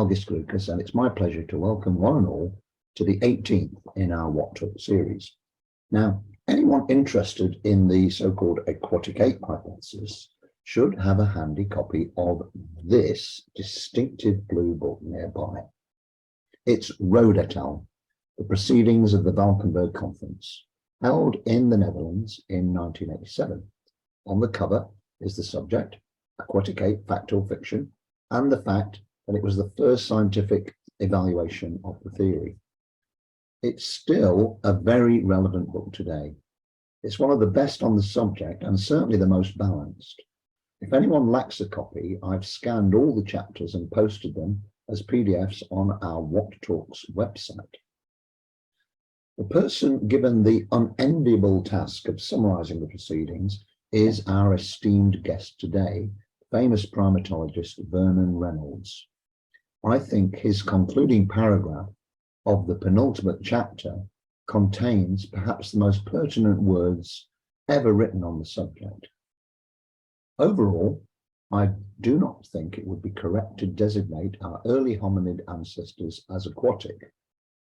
August Lucas, and it's my pleasure to welcome one and all to the 18th in our What Talk series. Now, anyone interested in the so-called aquatic ape hypothesis should have a handy copy of this distinctive blue book nearby. It's Roede et al., the proceedings of the Valkenberg Conference, held in the Netherlands in 1987. On the cover is the subject, aquatic ape, fact or fiction, and the fact that it was the first scientific evaluation of the theory. It's still a very relevant book today. It's one of the best on the subject and certainly the most balanced. If anyone lacks a copy, I've scanned all the chapters and posted them as PDFs on our What Talks website. The person given the unenviable task of summarizing the proceedings is our esteemed guest today, famous primatologist Vernon Reynolds. I think his concluding paragraph of the penultimate chapter contains perhaps the most pertinent words ever written on the subject. Overall, I do not think it would be correct to designate our early hominid ancestors as aquatic,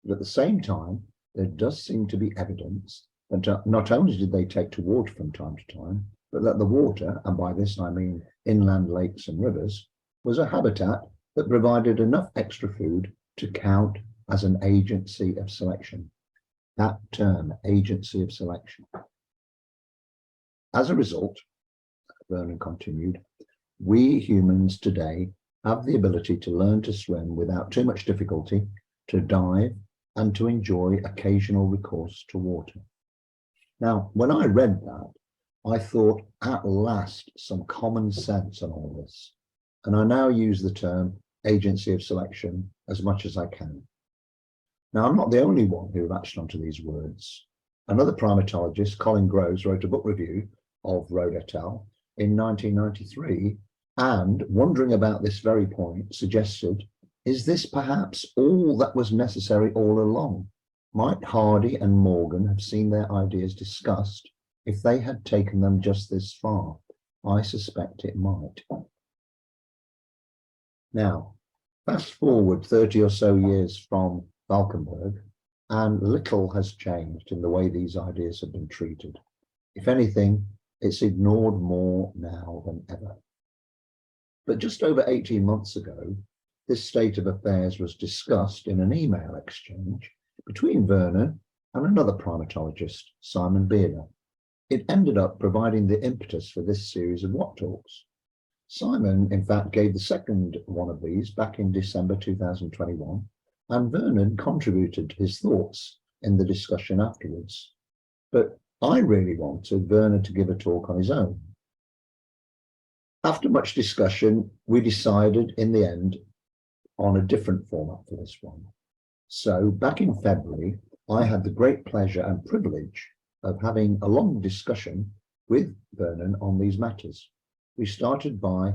but at the same time, there does seem to be evidence that not only did they take to water from time to time, but that the water, and by this I mean inland lakes and rivers, was a habitat that provided enough extra food to count as an agency of selection. That term, agency of selection. As a result, Vernon continued, we humans today have the ability to learn to swim without too much difficulty, to dive, and to enjoy occasional recourse to water. Now, when I read that, I thought, at last, some common sense on all this. And I now use the term agency of selection as much as I can. Now, I'm not the only one who latched onto these words. Another primatologist, Colin Groves, wrote a book review of Roede et al. In 1993, and wondering about this very point, suggested, is this perhaps all that was necessary all along? Might Hardy and Morgan have seen their ideas discussed if they had taken them just this far? I suspect it might. Now, fast forward 30 or so years from Valkenberg, and little has changed in the way these ideas have been treated. If anything, it's ignored more now than ever. But just over 18 months ago, this state of affairs was discussed in an email exchange between Vernon and another primatologist, Simon Bearder. It ended up providing the impetus for this series of What Talks. Simon, in fact, gave the second one of these back in December 2021, and Vernon contributed his thoughts in the discussion afterwards. But I really wanted Vernon to give a talk on his own. After much discussion, we decided in the end on a different format for this one. So back in February, I had the great pleasure and privilege of having a long discussion with Vernon on these matters. We started by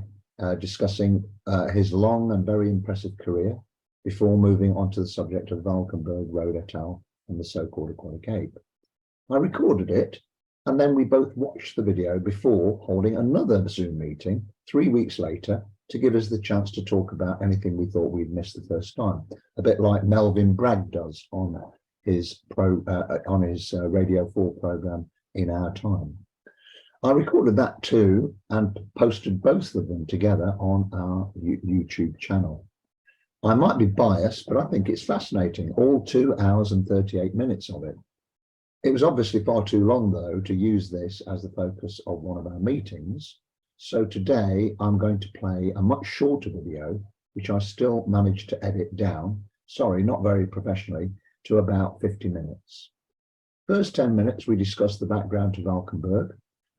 discussing his long and very impressive career before moving on to the subject of Valkenberg, Roede et al. And the so-called aquatic ape. I recorded it, and then we both watched the video before holding another Zoom meeting 3 weeks later to give us the chance to talk about anything we thought we'd missed the first time, a bit like Melvin Bragg does on his Radio 4 program In Our Time. I recorded that too and posted both of them together on our YouTube channel. I might be biased, but I think it's fascinating, all 2 hours and 38 minutes of it. It was obviously far too long, though, to use this as the focus of one of our meetings. So today I'm going to play a much shorter video, which I still managed to edit down, sorry, not very professionally, to about 50 minutes. First 10 minutes, we discuss the background to Valkenberg,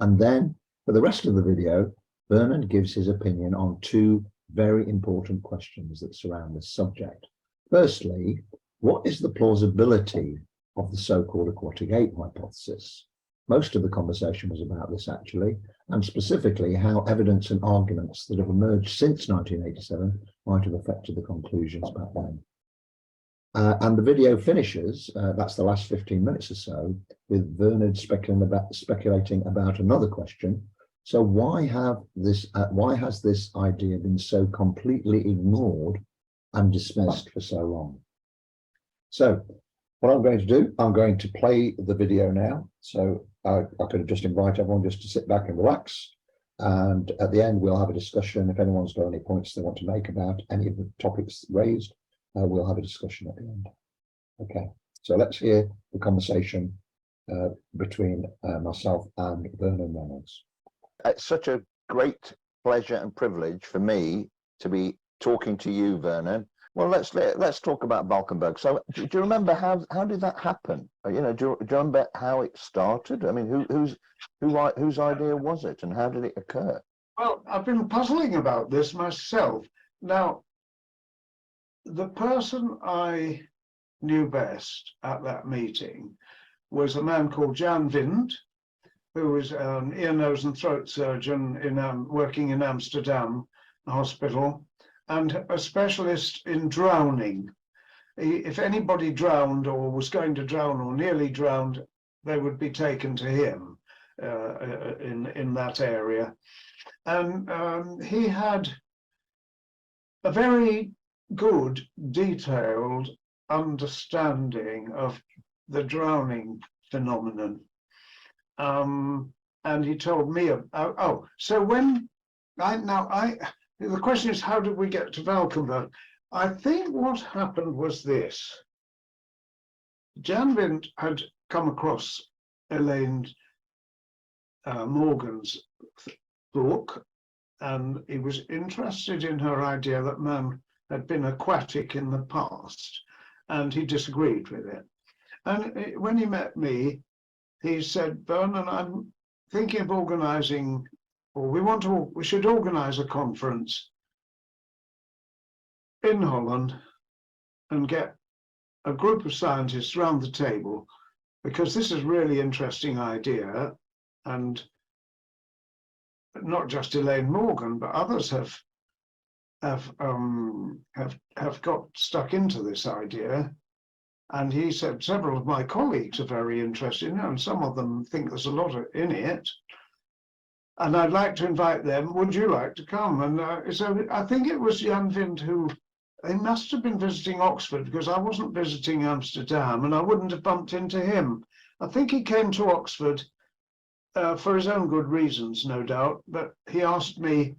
and then for the rest of the video, Vernon gives his opinion on 2 very important questions that surround this subject. Firstly, what is the plausibility of the so-called aquatic ape hypothesis? Most of the conversation was about this actually, and specifically how evidence and arguments that have emerged since 1987 might have affected the conclusions back then. And the video finishes, that's the last 15 minutes or so, with Vernon speculating about another question. So why has this idea been so completely ignored and dismissed for so long. So what I'm going to do, I'm going to play the video now. So I could just invite everyone just to sit back and relax. And at the end, we'll have a discussion. If anyone's got any points they want to make about any of the topics raised, we'll have a discussion at the end. Okay, so let's hear the conversation between myself and Vernon Reynolds. It's such a great pleasure and privilege for me to be talking to you, Vernon. Well, let's talk about Valkenberg. So, do you remember how did that happen? You know, do you remember how it started? I mean, whose idea was it, and how did it occur? Well, I've been puzzling about this myself. Now, the person I knew best at that meeting was a man called Jan Wind, who was an ear, nose, and throat surgeon working in Amsterdam Hospital, and a specialist in drowning. If anybody drowned or was going to drown or nearly drowned, they would be taken to him in that area. And he had a very good, detailed understanding of the drowning phenomenon. And he told me, so when the question is, how did we get to Valkenberg? I think what happened was this. Jan Wind had come across Elaine Morgan's book, and he was interested in her idea that man had been aquatic in the past, and he disagreed with it. And when he met me, he said, Vernon, I'm thinking of organizing, or we should organize a conference in Holland and get a group of scientists around the table, because this is a really interesting idea, and not just Elaine Morgan, but others have got stuck into this idea. And he said several of my colleagues are very interested in it, and some of them think there's a lot in it. And I'd like to invite them. Would you like to come? And so I think it was Jan Wind who, he must have been visiting Oxford, because I wasn't visiting Amsterdam, and I wouldn't have bumped into him. I think he came to Oxford for his own good reasons, no doubt, but he asked me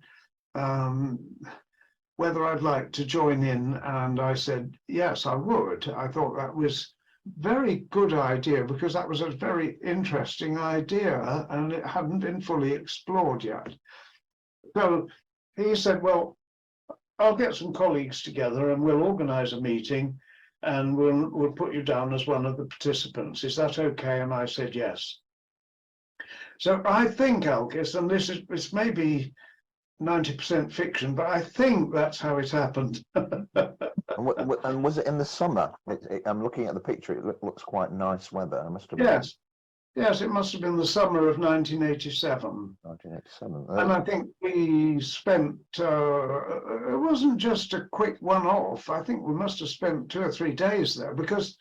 whether I'd like to join in, and I said, yes, I would. I thought that was a very good idea, because that was a very interesting idea, and it hadn't been fully explored yet. So he said, well, I'll get some colleagues together and we'll organize a meeting, and we'll put you down as one of the participants. Is that okay? And I said, yes. So I think, Algis, and this may be 90% fiction, but I think that's how it happened. And was it in the summer? I'm looking at the picture. It looks quite nice weather. It must have been. Yes, it must have been the summer of 1987. 1987. And I think we spent, it wasn't just a quick one-off. I think we must have spent 2 or 3 days there, because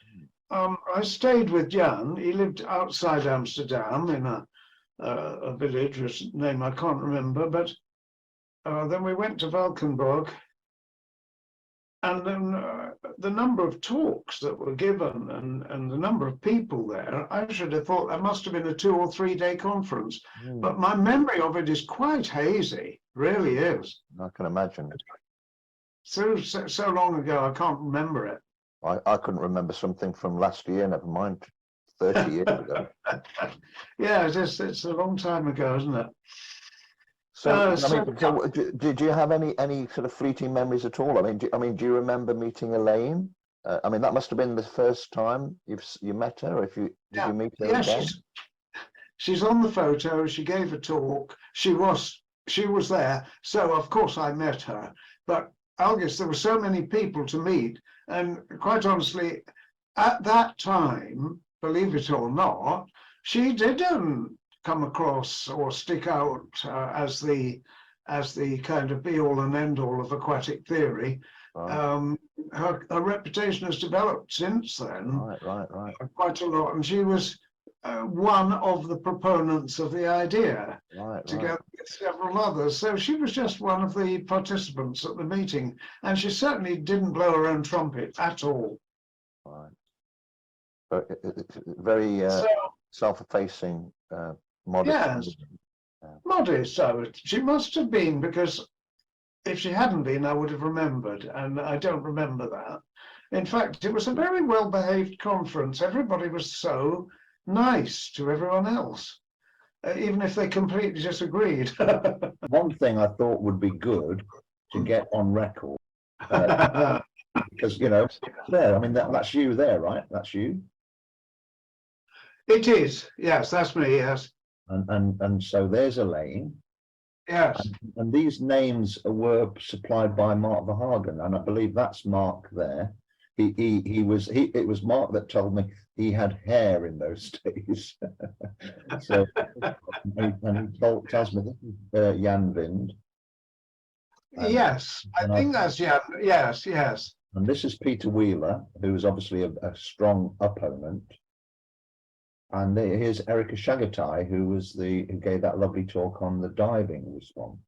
I stayed with Jan. He lived outside Amsterdam in a village whose name I can't remember, but then we went to Valkenburg, and then the number of talks that were given and the number of people there, I should have thought that must have been a 2 or 3 day conference. But my memory of it is quite hazy, really is. I can imagine. So long ago, I can't remember it. I couldn't remember something from last year, never mind 30 years ago. Yeah, it's a long time ago, isn't it? So, did you have any sort of fleeting memories at all? I mean, do you remember meeting Elaine? I mean, that must have been the first time you met her. Or did you meet her again? She's on the photo. She gave a talk. She was there. So of course I met her. But Algis, there were so many people to meet, and quite honestly, at that time, believe it or not, she didn't come across or stick out as the kind of be all and end all of aquatic theory. Right. Her reputation has developed since then. Right. Quite a lot, and she was one of the proponents of the idea, together several others. So she was just one of the participants at the meeting, and she certainly didn't blow her own trumpet at all. Right. But it's very So, self-effacing, modest. yes, modest. So she must have been, because if she hadn't been, I would have remembered, and I don't remember that. In fact, it was a very well-behaved conference. Everybody was so nice to everyone else, even if they completely disagreed. One thing I thought would be good to get on record, because, you know, there, I mean, that's you there, right? That's you. It is, yes, that's me, yes. And so there's Elaine. Yes. And these names were supplied by Mark Verhagen, and I believe that's Mark there. It was Mark that told me he had hair in those days. So, and he tells me this is Jan Vind. Yes, I think that's, yeah, yes, yes. And this is Peter Wheeler, who is obviously a strong opponent. And here's Erica Shagatai, who gave that lovely talk on the diving response.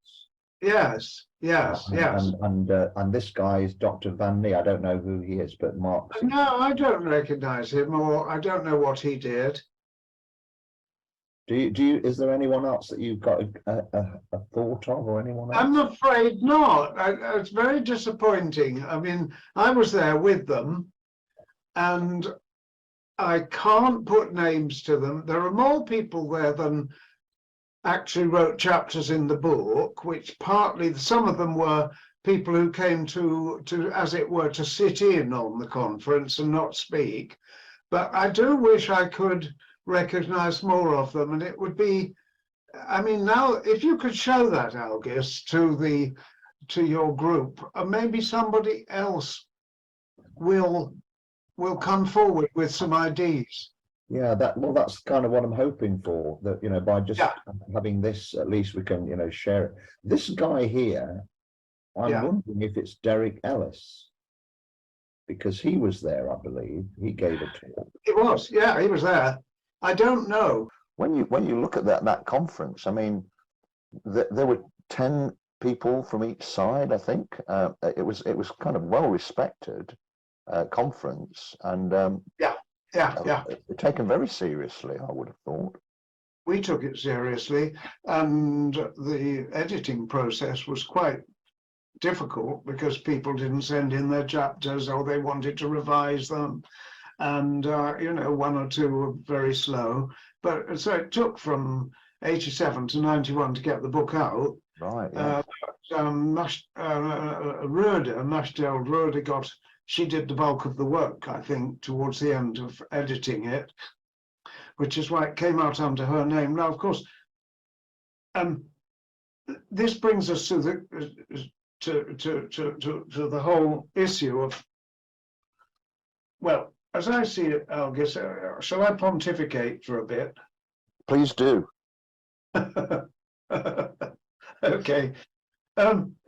Yes, yes, yes. And this guy is Dr. Van Nee. I don't know who he is, but Mark. No, I don't recognize him, or I don't know what he did. Do you? Is there anyone else that you've got a thought of, or anyone else? I'm afraid not. It's very disappointing. I mean, I was there with them, and I can't put names to them. There are more people there than actually wrote chapters in the book, which partly, some of them were people who came to, as it were, to sit in on the conference and not speak. But I do wish I could recognize more of them, and it would be, I mean, now, if you could show that, Algis, to your group, maybe somebody else will come forward with some ideas. Yeah, that's kind of what I'm hoping for. That, you know, by just having this, at least we can, you know, share it. This guy here, I'm wondering if it's Derek Ellis, because he was there, I believe. He gave a talk. It was, yeah, he was there. I don't know. When you look at that conference, I mean, there were 10 people from each side. I think it was kind of well respected conference, and taken very seriously, I would have thought. We took it seriously, and the editing process was quite difficult because people didn't send in their chapters, or they wanted to revise them, and you know, one or two were very slow. But so it took from 87 to 91 to get the book out. Right. Yeah. Roede she did the bulk of the work, I think, towards the end of editing it, which is why it came out under her name. Now, of course, this brings us to the whole issue of, well, as I see it, Algis, shall I pontificate for a bit? Please do. Okay.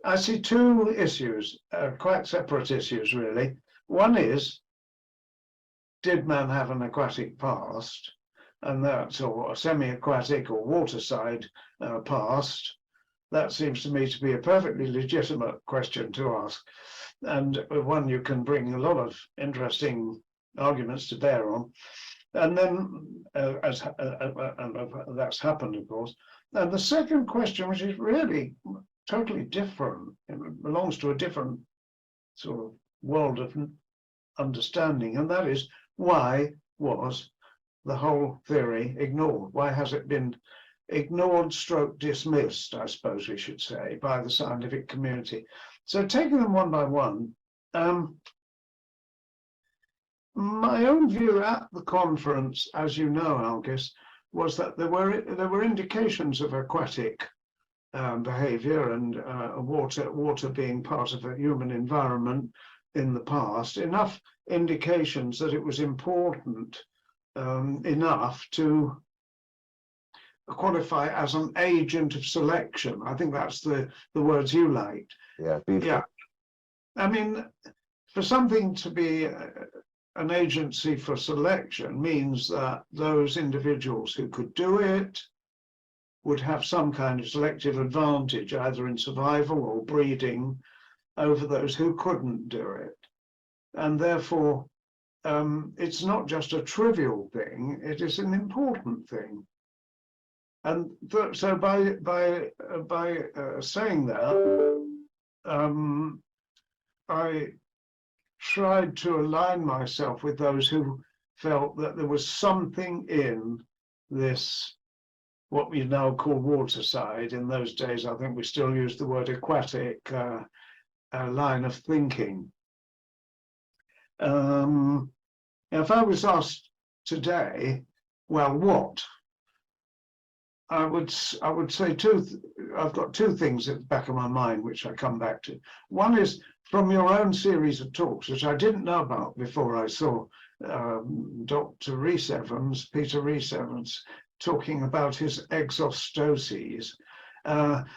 I see two issues, quite separate issues, really. One is, did man have an aquatic past? And that's, or a semi-aquatic or waterside past. That seems to me to be a perfectly legitimate question to ask, and one you can bring a lot of interesting arguments to bear on. And then, that's happened, of course. And the second question, which is really totally different, it belongs to a different sort of world of understanding, and that is, why was the whole theory ignored? Why has it been ignored stroke dismissed, I suppose we should say, by the scientific community? So taking them one by one, my own view at the conference, as you know, Algis, was that there were indications of aquatic behavior and water being part of a human environment in the past, enough indications that it was important enough to qualify as an agent of selection. I think that's the words you liked. Yeah, beautiful. Yeah. I mean, for something to be an agency for selection means that those individuals who could do it would have some kind of selective advantage, either in survival or breeding, over those who couldn't do it. And therefore, it's not just a trivial thing, it is an important thing. And so by saying that, I tried to align myself with those who felt that there was something in this, what we now call water side. In those days, I think we still use the word aquatic line of thinking. If I was asked today, well, what? I would say I've got two things at the back of my mind, which I come back to. One is from your own series of talks, which I didn't know about before I saw Dr. Peter Rhys Evans, talking about his exostoses.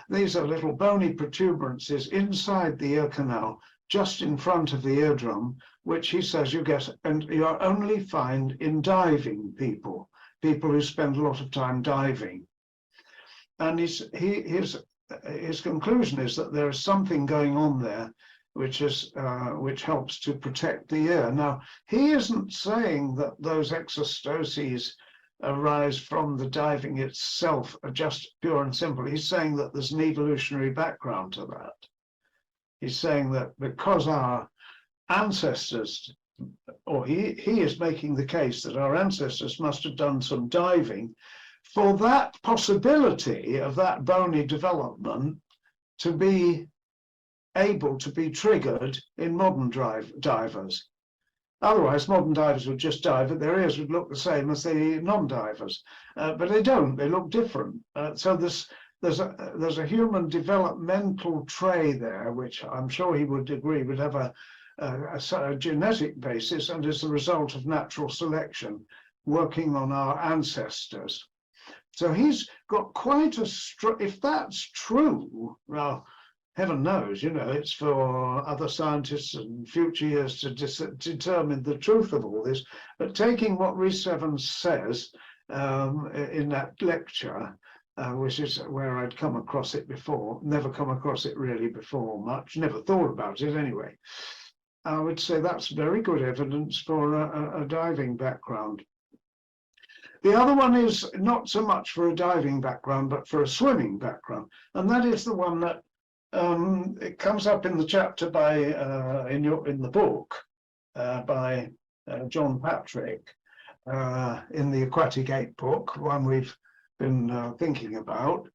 These are little bony protuberances inside the ear canal, just in front of the eardrum, which he says you get, and you only find in diving people who spend a lot of time diving. And his conclusion is that there is something going on there which helps to protect the ear. Now, he isn't saying that those exostoses arise from the diving itself, are just pure and simple. He's saying that there's an evolutionary background to that. He's saying that because our ancestors, or he is making the case that our ancestors must have done some diving for that possibility of that bony development to be able to be triggered in modern divers. Otherwise, modern divers would just dive, but their ears would look the same as the non-divers, but they don't. They look different. So there's a human developmental trait there, which I'm sure he would agree would have a genetic basis and is the result of natural selection working on our ancestors. So he's got quite a if that's true, well, heaven knows, it's for other scientists in future years to determine the truth of all this. But taking what Rhys Evans says in that lecture, which is where I'd come across it before, never come across it really before much, never thought about it anyway, I would say that's very good evidence for a diving background. The other one is not so much for a diving background, but for a swimming background. And that is the one that it comes up in the chapter by in the book by John Patrick in the Aquatic Ape book, one we've been thinking about.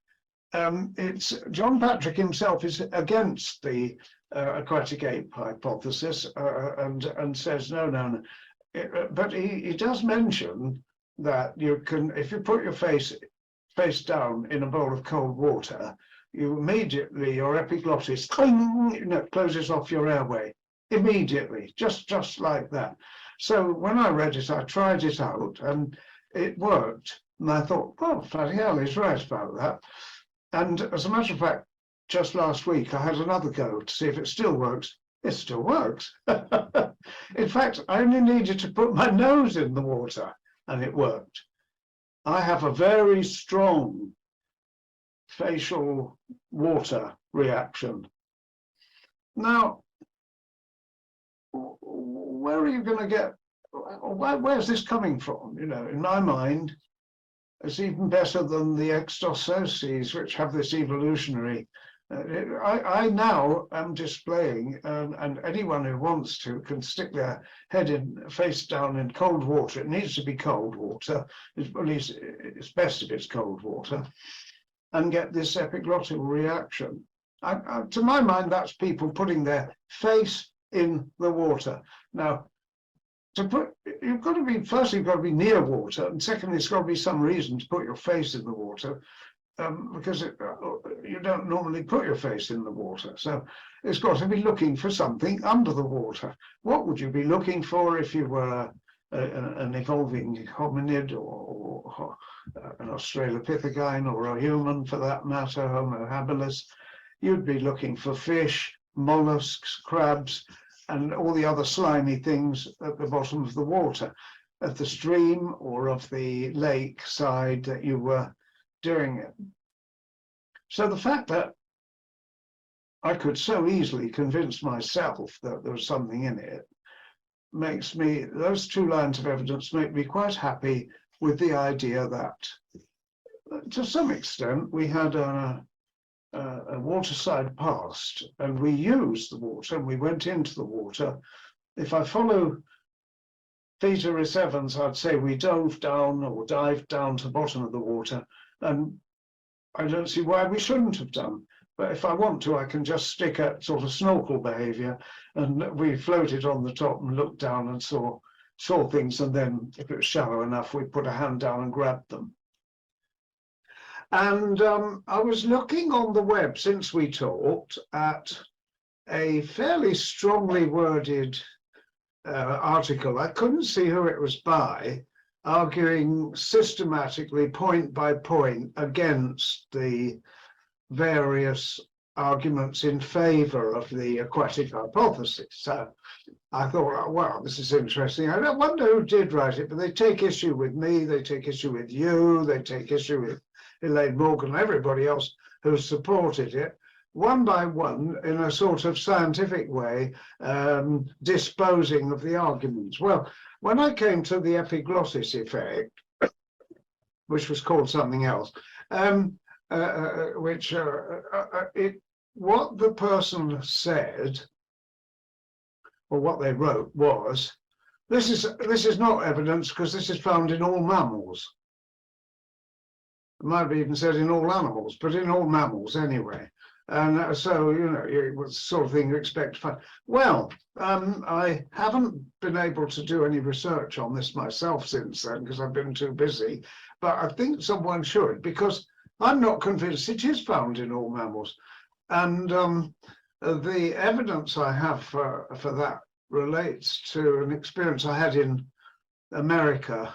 It's John Patrick himself is against the aquatic ape hypothesis and says no. But he does mention that you can, if you put your face down in a bowl of cold water, you immediately, your epiglottis closes off your airway immediately, just like that. So when I read it, I tried it out and it worked. And I thought, oh, bloody hell, he's right about that. And as a matter of fact, just last week, I had another go to see if it still works. It still works. In fact, I only needed to put my nose in the water and it worked. I have a very strong facial water reaction. Now, where are you going to get, where's this coming from? In my mind, it's even better than the exostoses, which have this evolutionary. I now am displaying, and anyone who wants to can stick their head face down in cold water. It needs to be cold water, at least it's best if it's cold water, and get this epiglottal reaction. To my mind, that's people putting their face in the water. Now, you've got to be, firstly, you've got to be near water, and secondly, there's got to be some reason to put your face in the water. Because you don't normally put your face in the water. So it's got to be looking for something under the water. What would you be looking for if you were an evolving hominid or an Australopithecine or a human for that matter, Homo habilis? You'd be looking for fish, mollusks, crabs, and all the other slimy things at the bottom of the water, at the stream or of the lake side that you were doing it. So the fact that I could so easily convince myself that there was something in it makes me, those two lines of evidence make me quite happy with the idea that, to some extent, we had a waterside past, and we used the water, and we went into the water. If I follow Peter Rhys Evans, I'd say we dove down or dived down to the bottom of the water, and I don't see why we shouldn't have done. But if I want to, I can just stick at sort of snorkel behavior, and we floated on the top and looked down and saw things, and then if it was shallow enough, we put a hand down and grabbed them. And I was looking on the web since we talked at a fairly strongly worded article. I couldn't see who it was by, arguing systematically, point by point, against the various arguments in favor of the aquatic hypothesis. So I thought, oh, wow, this is interesting. I don't wonder who did write it, but they take issue with me, they take issue with you, they take issue with Elaine Morgan, everybody else who supported it, one by one, in a sort of scientific way, disposing of the arguments. Well, when I came to the epiglottis effect, which was called something else, what the person said, or what they wrote, was, this is not evidence because this is found in all mammals. It might be even said in all animals, but in all mammals anyway. And so, you know, it was the sort of thing you expect to find. Well, I haven't been able to do any research on this myself since then because I've been too busy, but I think someone should, because I'm not convinced it is found in all mammals. And the evidence I have for that relates to an experience I had in America.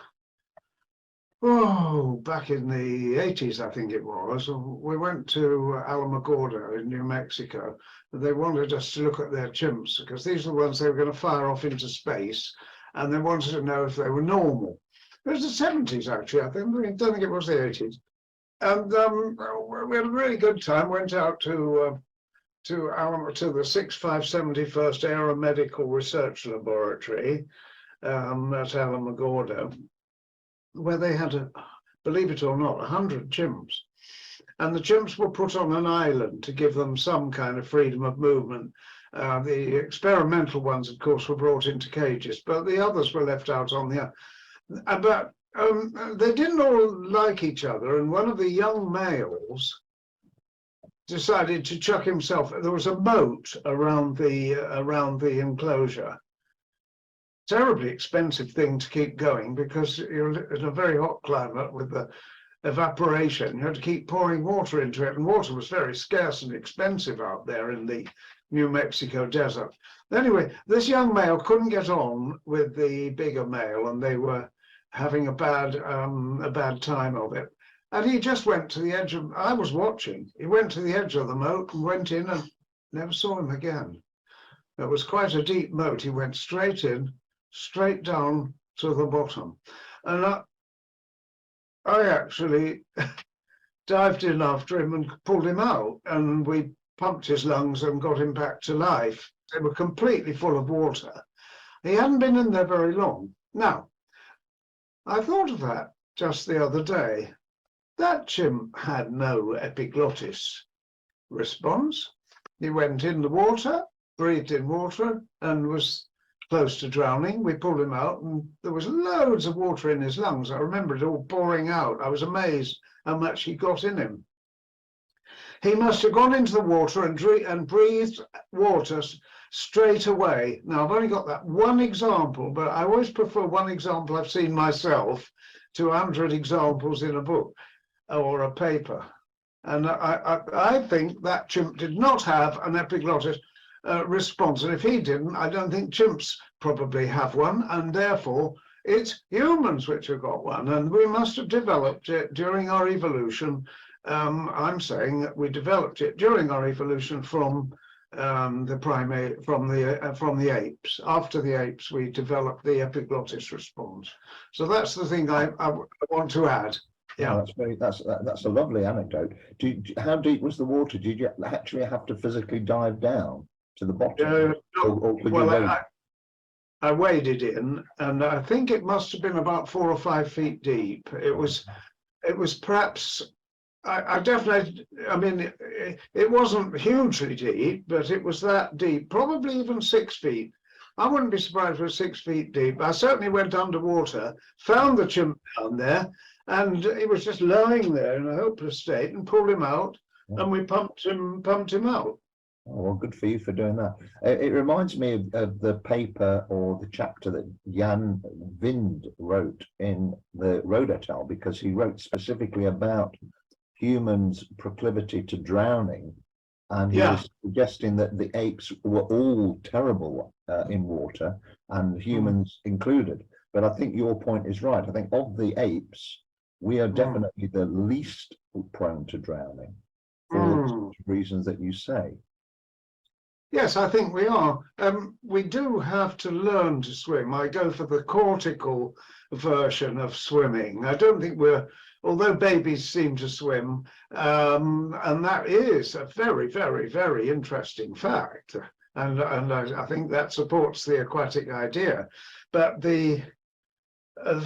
Oh, back in the 80s, I think it was. We went to Alamogordo in New Mexico. They wanted us to look at their chimps because these are the ones they were going to fire off into space, and they wanted to know if they were normal. It was the 70s, actually. I don't think it was the 80s. And we had a really good time. Went out to the 6571st Aeromedical Research Laboratory at Alamogordo, where they had, believe it or not, 100 chimps. And the chimps were put on an island to give them some kind of freedom of movement. The experimental ones, of course, were brought into cages, but the others were left out on the island. But they didn't all like each other, and one of the young males decided to chuck himself. There was a moat around the enclosure. Terribly expensive thing to keep going because you're in a very hot climate with the evaporation. You had to keep pouring water into it, and water was very scarce and expensive out there in the New Mexico desert. Anyway, this young male couldn't get on with the bigger male, and they were having a bad time of it. And he just went to the edge of, I was watching, he went to the edge of the moat and went in and never saw him again. It was quite a deep moat. He went straight in, straight down to the bottom. And I actually dived in after him and pulled him out, and we pumped his lungs and got him back to life. They were completely full of water. He hadn't been in there very long. Now, I thought of that just the other day. That chimp had no epiglottis response. He went in the water, breathed in water, and was close to drowning. We pulled him out, and there was loads of water in his lungs. I remember it all pouring out. I was amazed how much he got in him. He must have gone into the water and breathed water straight away. Now, I've only got that one example, but I always prefer one example I've seen myself to 100 examples in a book or a paper. And I think that chimp did not have an epiglottis response. And if he didn't, I don't think chimps probably have one. And therefore, it's humans which have got one. And we must have developed it during our evolution. I'm saying that we developed it during our evolution from the primate, from the apes. After the apes, we developed the epiglottis response. So that's the thing I want to add. Yeah, that's a lovely anecdote. How deep was the water? Did you actually have to physically dive down to the bottom, or could you wade? I waded in, and I think it must have been about 4 or 5 feet deep. It was perhaps. I definitely. I mean, it wasn't hugely deep, but it was that deep. Probably even 6 feet. I wouldn't be surprised if it was 6 feet deep. I certainly went underwater, found the chimp down there, and he was just lying there in a hopeless state, and pulled him out, and we pumped him out. Oh, well, good for you for doing that. It reminds me of the paper or the chapter that Jan Vind wrote in the Roede, because he wrote specifically about humans' proclivity to drowning, and he was suggesting that the apes were all terrible in water, and humans included. But I think your point is right. I think of the apes, we are definitely the least prone to drowning for the reasons that you say. Yes, I think we are. We do have to learn to swim. I go for the cortical version of swimming. I don't think although babies seem to swim, and that is a very, very, very interesting fact. And I think that supports the aquatic idea. But the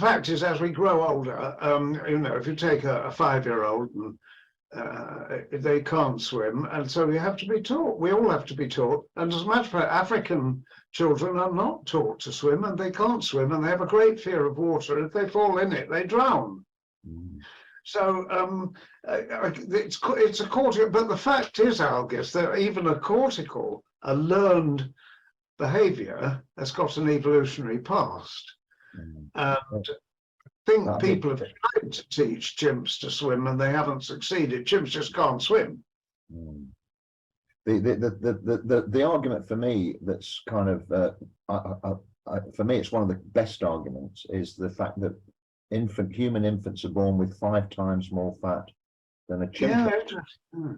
fact is, as we grow older, if you take a 5-year-old and they can't swim, and so we have to be taught. We all have to be taught. And as a matter of fact, African children are not taught to swim, and they can't swim, and they have a great fear of water. If they fall in it, they drown. So it's a cortical, but the fact is, Algis, that even a cortical, a learned behaviour, has got an evolutionary past. And think people have tried to teach chimps to swim and they haven't succeeded. Chimps just can't swim. The argument for me that's kind of for me it's one of the best arguments is the fact that human infants are born with 5 times more fat than a chimp.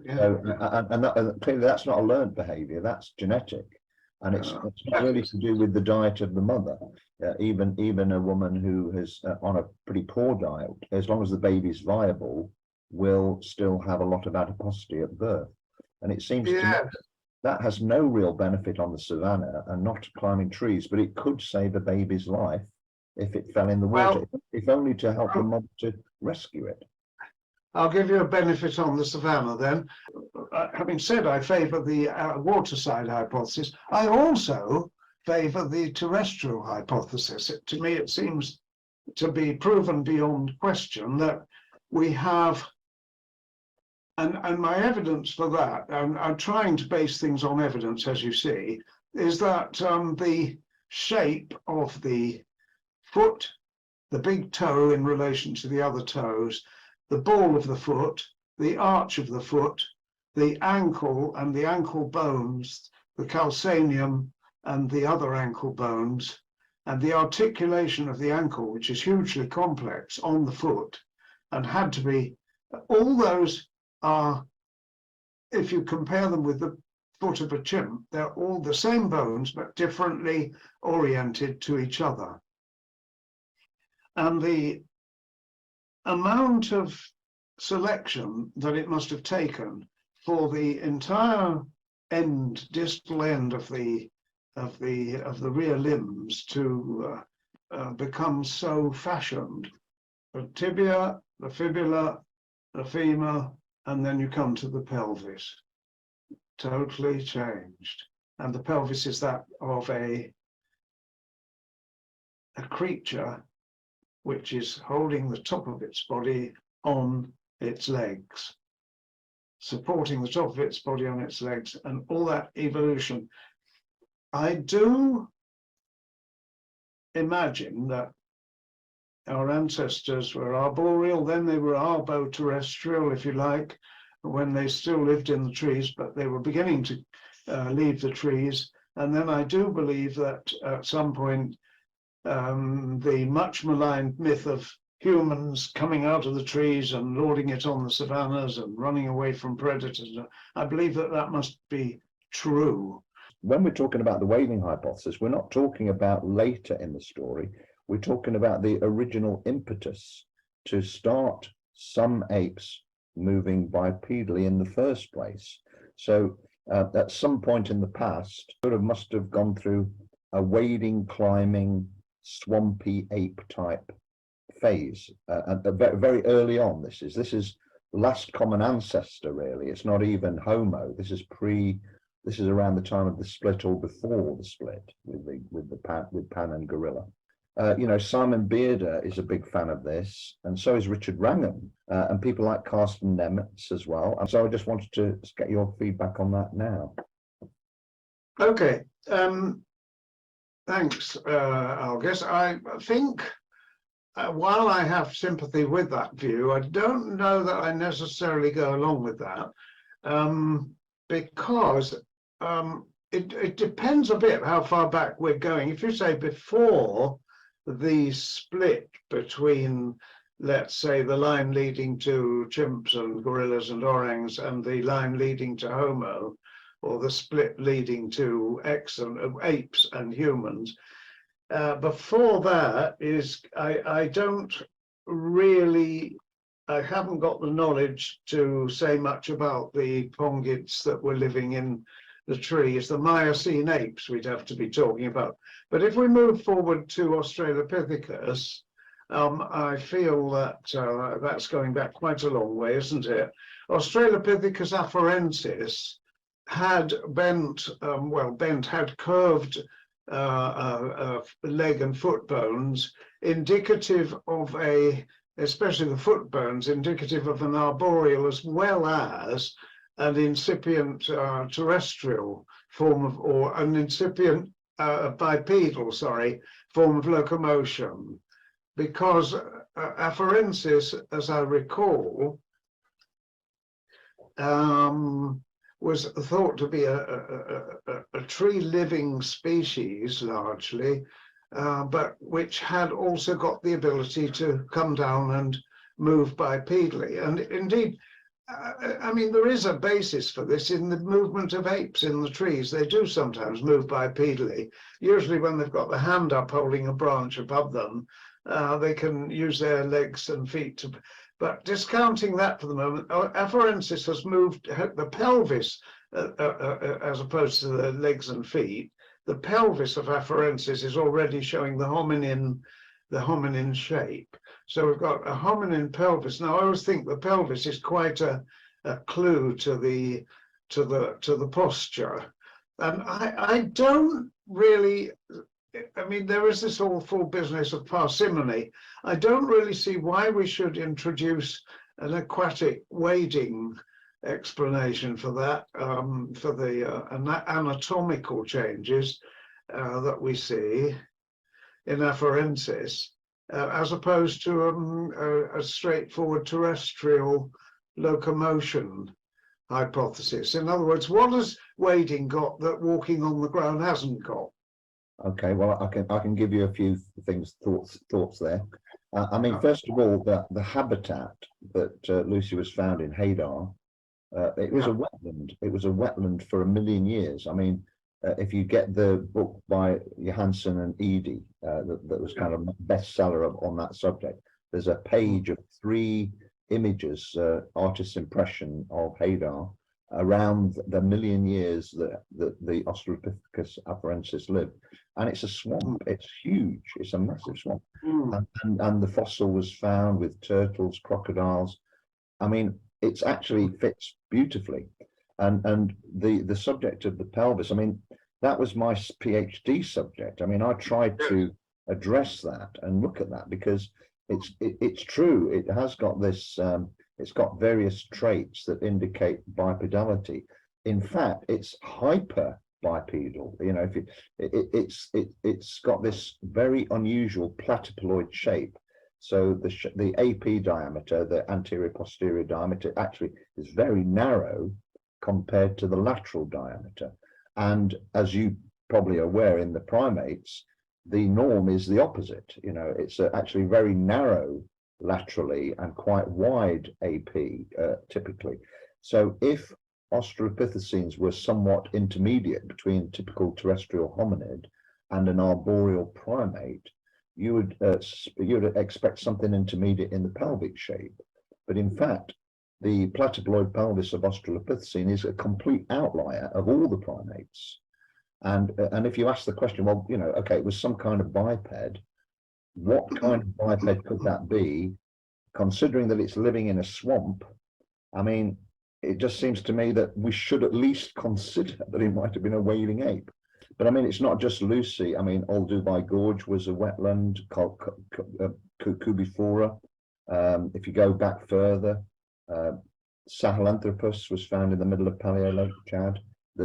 So, clearly that's not a learned behaviour, that's genetic. And it's not really to do with the diet of the mother. Even a woman who is on a pretty poor diet, as long as the baby's viable, will still have a lot of adiposity at birth. And it seems to me that has no real benefit on the savannah and not climbing trees, but it could save a baby's life if it fell in the water, if only to help the mother to rescue it. I'll give you a benefit on the savannah then. Having said I favour the waterside hypothesis, I also favour the terrestrial hypothesis. To me, it seems to be proven beyond question that we have, and my evidence for that, and I'm trying to base things on evidence, as you see, is that the shape of the foot, the big toe in relation to the other toes, the ball of the foot, the arch of the foot, the ankle and the ankle bones, the calcaneum and the other ankle bones, and the articulation of the ankle, which is hugely complex on the foot and had to be, all those are, if you compare them with the foot of a chimp, they're all the same bones, but differently oriented to each other. And the amount of selection that it must have taken for the entire distal end of the rear limbs to become so fashioned, the tibia, the fibula, the femur, and then you come to the pelvis, totally changed. And the pelvis is that of a creature which is holding the top of its body on its legs, supporting the top of its body on its legs, and all that evolution. I do imagine that our ancestors were arboreal, then they were arboterrestrial, if you like, when they still lived in the trees, but they were beginning to leave the trees. And then I do believe that at some point, the much maligned myth of humans coming out of the trees and lording it on the savannas and running away from predators, I believe that that must be true. When we're talking about the wading hypothesis, we're not talking about later in the story. We're talking about the original impetus to start some apes moving bipedally in the first place. So at some point in the past, sort of must have gone through a wading, climbing, swampy ape type phase, and very early on. This is last common ancestor, really. It's not even Homo. This is around the time of the split or before the split with Pan and gorilla. Simon Bearder is a big fan of this, and so is Richard Wrangham, and people like Carsten Nemetz as well. And so I just wanted to get your feedback on that now. Okay, thanks, Argus. I think while I have sympathy with that view, I don't know that I necessarily go along with that, because it depends a bit how far back we're going. If you say before the split between, let's say, the line leading to chimps and gorillas and orangs and the line leading to Homo, or the split leading to apes and humans, before that is, I haven't got the knowledge to say much about the pongids that were living in the trees, the Miocene apes we'd have to be talking about. But if we move forward to Australopithecus, I feel that that's going back quite a long way, isn't it? Australopithecus afarensis had had curved leg and foot bones, indicative of especially the foot bones, indicative of an arboreal as well as an incipient terrestrial form of, or an incipient bipedal, form of locomotion. Because afarensis, as I recall, was thought to be a tree-living species largely, but which had also got the ability to come down and move bipedally. And indeed, I mean, there is a basis for this in the movement of apes in the trees. They do sometimes move bipedally, usually when they've got the hand up holding a branch above them. They can use their legs and feet to, but discounting that for the moment, afarensis has moved the pelvis, as opposed to the legs and feet. The pelvis of afarensis is already showing the hominin shape. So we've got a hominin pelvis. Now I always think the pelvis is quite a clue to the posture. And I don't really, I mean, there is this awful business of parsimony. I don't really see why we should introduce an aquatic wading explanation for that, for the anatomical changes that we see in afarensis, as opposed to a straightforward terrestrial locomotion hypothesis. In other words, what has wading got that walking on the ground hasn't got? Okay, well, I can give you a few thoughts there. I mean, first of all, the habitat that Lucy was found in Hadar, it was a wetland. It was a wetland for 1 million years. I mean, if you get the book by Johansson and Edie, that was kind of a bestseller on that subject, there's a page of 3 images, artist's impression of Hadar around the 1 million years that the Australopithecus afarensis lived. And it's a swamp. It's huge. It's a massive swamp. And the fossil was found with turtles, crocodiles. I mean, it's actually fits beautifully. And the subject of the pelvis, I mean, that was my PhD subject. I mean, I tried to address that and look at that because it's true. It has got this, it's got various traits that indicate bipedality. In fact, it's hyper bipedal. You know, if it's got this very unusual platyploid shape. So the AP diameter, the anterior posterior diameter, actually is very narrow compared to the lateral diameter. And as you probably are aware, in the primates, the norm is the opposite. You know, it's actually very narrow laterally and quite wide AP typically. So if Australopithecines were somewhat intermediate between typical terrestrial hominid and an arboreal primate, you would expect something intermediate in the pelvic shape. but in fact, the platyploid pelvis of Australopithecine is a complete outlier of all the primates. And if you ask the question, well, you know, okay, it was some kind of biped. What kind of biped could that be, considering that it's living in a swamp? I mean, it just seems to me that we should at least consider that it might have been a wading ape. But I mean, it's not just Lucy. I mean, Olduvai Gorge was a wetland, Cubifora. If you go back further, Sahelanthropus was found in the middle of Paleo Lake Chad.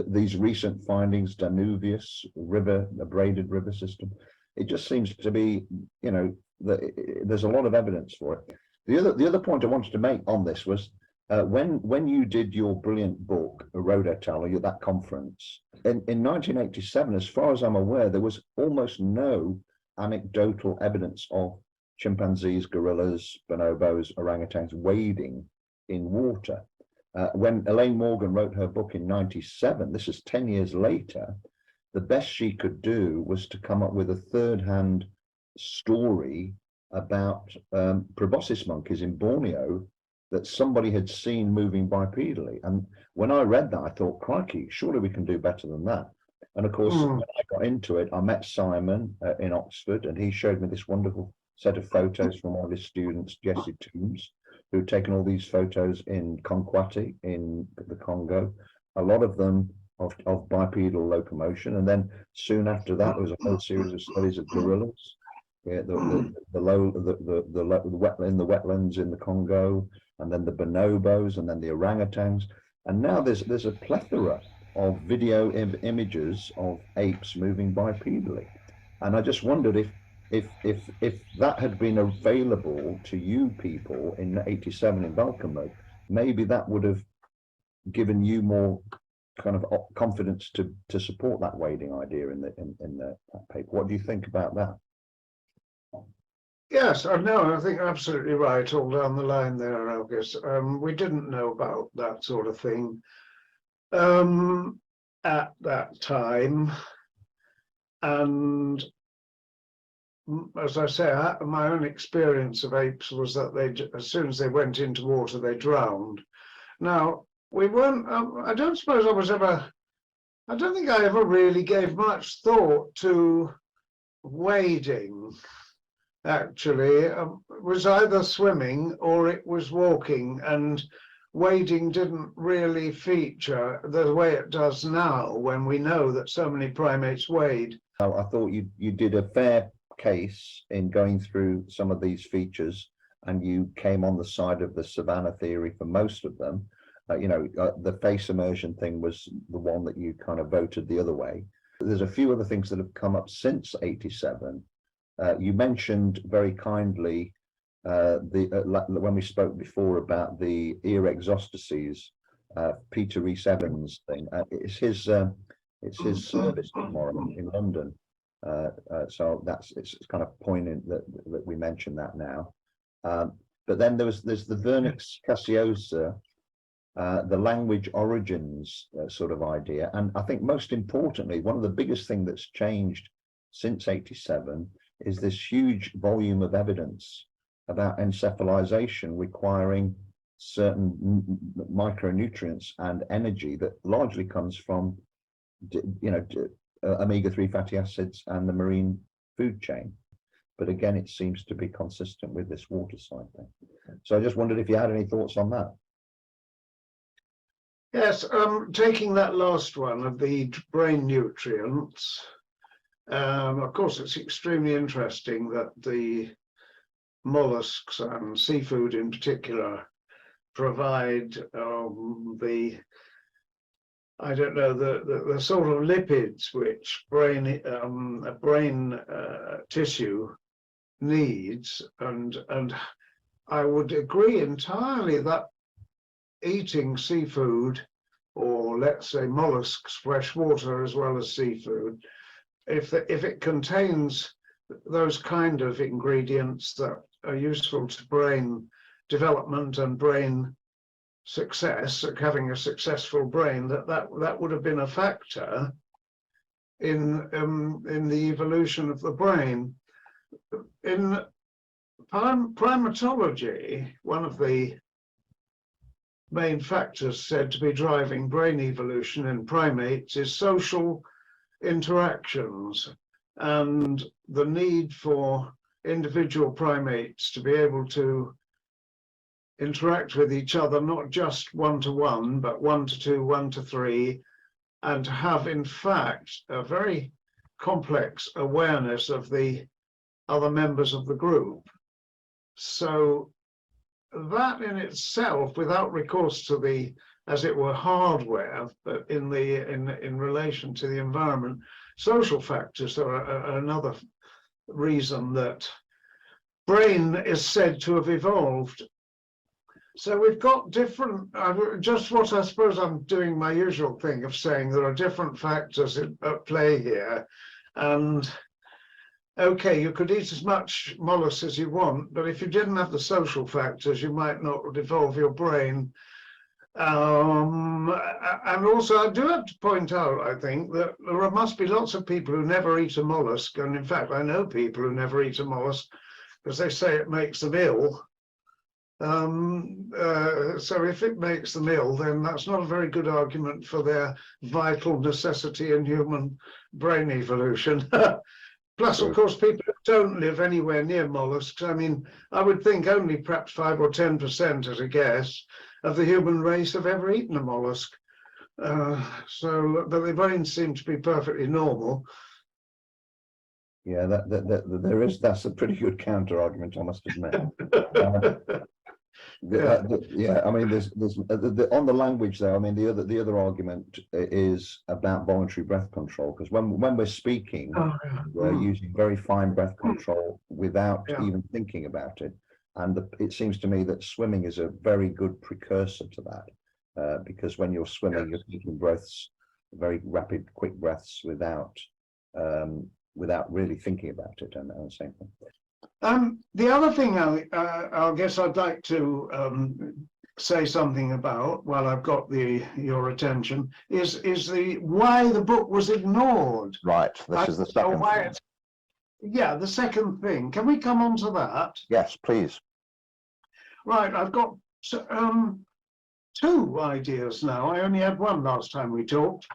These recent findings, Danuvius River, a braided river system, it just seems to be, you know, there's a lot of evidence for it. The other point I wanted to make on this was when you did your brilliant book, Roede et al., at that conference, in 1987, as far as I'm aware, there was almost no anecdotal evidence of chimpanzees, gorillas, bonobos, orangutans wading in water. When Elaine Morgan wrote her book in 97, this is 10 years later, the best she could do was to come up with a third-hand story about proboscis monkeys in Borneo that somebody had seen moving bipedally. And when I read that, I thought, crikey, surely we can do better than that. And of course, when I got into it, I met Simon in Oxford, and he showed me this wonderful set of photos from one of his students, Jesse Toombs, who had taken all these photos in Konkwati in the Congo, a lot of them of bipedal locomotion. And then soon after that, there was a whole series of studies of gorillas, in the wetlands in the Congo, and then the bonobos, and then the orangutans. And now there's a plethora of video images of apes moving bipedally. And I just wondered if that had been available to you people in 87 in Valkenberg, maybe that would have given you more kind of confidence to support that wading idea in the paper. What do you think about that? Yes, no, I think absolutely right, all down the line there, August. We didn't know about that sort of thing at that time. And as I say, my own experience of apes was that as soon as they went into water, they drowned. Now, we weren't, I don't think I ever really gave much thought to wading. Actually, it was either swimming or it was walking, and wading didn't really feature the way it does now when we know that so many primates wade. I thought you did a fair case in going through some of these features, and you came on the side of the savanna theory for most of them. The face immersion thing was the one that you kind of voted the other way. There's a few other things that have come up since 87. You mentioned very kindly when we spoke before about the ear exostases, Peter Rhys Evans thing. It's his service tomorrow in London. So it's kind of poignant that we mention that now. But then there's the vernix caseosa, the language origins sort of idea. And I think most importantly, one of the biggest thing that's changed since 87 is this huge volume of evidence about encephalization requiring certain micronutrients and energy that largely comes from, omega-3 fatty acids and the marine food chain. But again, it seems to be consistent with this water side thing. So I just wondered if you had any thoughts on that. Yes, taking that last one of the brain nutrients, of course, it's extremely interesting that the mollusks and seafood in particular provide the sort of lipids which brain tissue needs, and I would agree entirely that eating seafood, or let's say mollusks, fresh water as well as seafood, if it contains those kind of ingredients that are useful to brain development and brain success, having a successful brain, that would have been a factor in the evolution of the brain. In primatology, one of the main factors said to be driving brain evolution in primates is social interactions and the need for individual primates to be able to interact with each other, not just one-to-one, but one-to-two, one-to-three, and to have, in fact, a very complex awareness of the other members of the group. So that in itself, without recourse to the, as it were, hardware, but in relation to the environment, social factors are another reason that brain is said to have evolved. So we've got different, just what I suppose I'm doing my usual thing of saying there are different factors at play here. And okay, you could eat as much mollusks as you want, but if you didn't have the social factors, you might not evolve your brain. And also I do have to point out, I think, that there must be lots of people who never eat a mollusk. And in fact, I know people who never eat a mollusk because they say it makes them ill. So if it makes them ill, then that's not a very good argument for their vital necessity in human brain evolution. Plus, of course, people who don't live anywhere near mollusks, I mean, I would think only perhaps 5 or 10% as a guess of the human race have ever eaten a mollusk. So, but their brains seem to be perfectly normal. Yeah, that's a pretty good counter argument, I must admit. Yeah, I mean, there's on the language there. I mean, the other argument is about voluntary breath control, because when we're speaking, we're using very fine breath control without even thinking about it. And it seems to me that swimming is a very good precursor to that, because when you're swimming, you're taking breaths, very rapid, quick breaths without really thinking about it, and the same thing. The other thing I guess I'd like to say something about while I've got your attention is the why the book was ignored. Right, this is the second thing. Yeah, the second thing. Can we come on to that? Yes, please. Right, I've got two ideas now. I only had one last time we talked.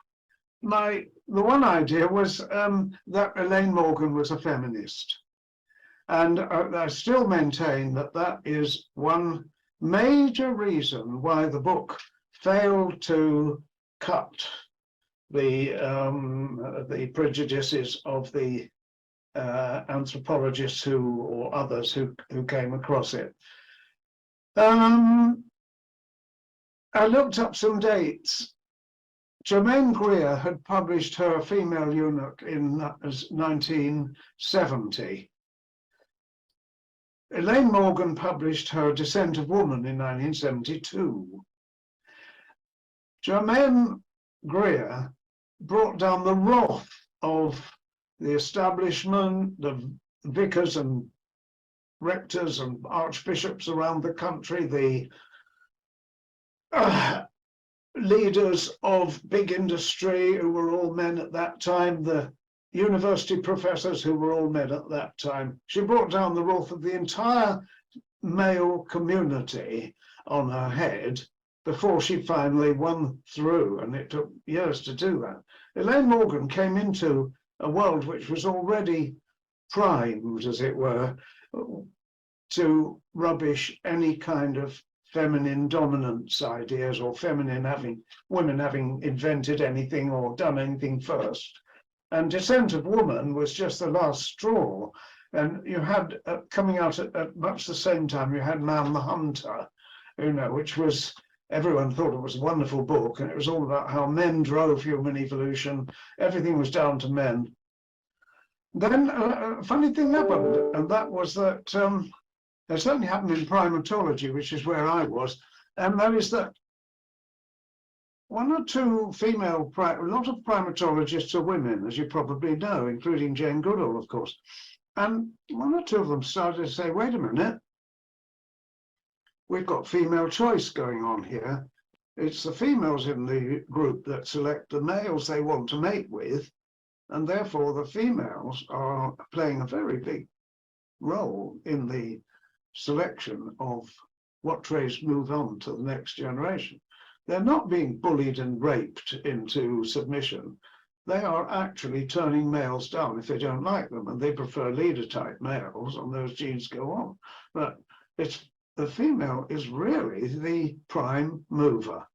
The one idea was that Elaine Morgan was a feminist. And I still maintain that that is one major reason why the book failed to cut the prejudices of the anthropologists or others who came across it. I looked up some dates. Germaine Greer had published her Female Eunuch in 1970. Elaine Morgan published her Descent of Woman in 1972. Germaine Greer brought down the wrath of the establishment, the vicars and rectors and archbishops around the country, the leaders of big industry who were all men at that time, the university professors who were all men at that time. She brought down the wrath of the entire male community on her head before she finally won through, and it took years to do that. Elaine Morgan came into a world which was already primed, as it were, to rubbish any kind of feminine dominance ideas or women having invented anything or done anything first. And Descent of Woman was just the last straw. And you had, coming out at much the same time, you had Man the Hunter, which was, everyone thought it was a wonderful book, and it was all about how men drove human evolution. Everything was down to men. Then a funny thing happened, and that was that it certainly happened in primatology, which is where I was, and that is that one or two a lot of primatologists are women, as you probably know, including Jane Goodall, of course. And one or two of them started to say, wait a minute, we've got female choice going on here. It's the females in the group that select the males they want to mate with, and therefore the females are playing a very big role in the selection of what traits move on to the next generation. They're not being bullied and raped into submission. They are actually turning males down if they don't like them, and they prefer leader type males, and those genes go on. But it's the female is really the prime mover.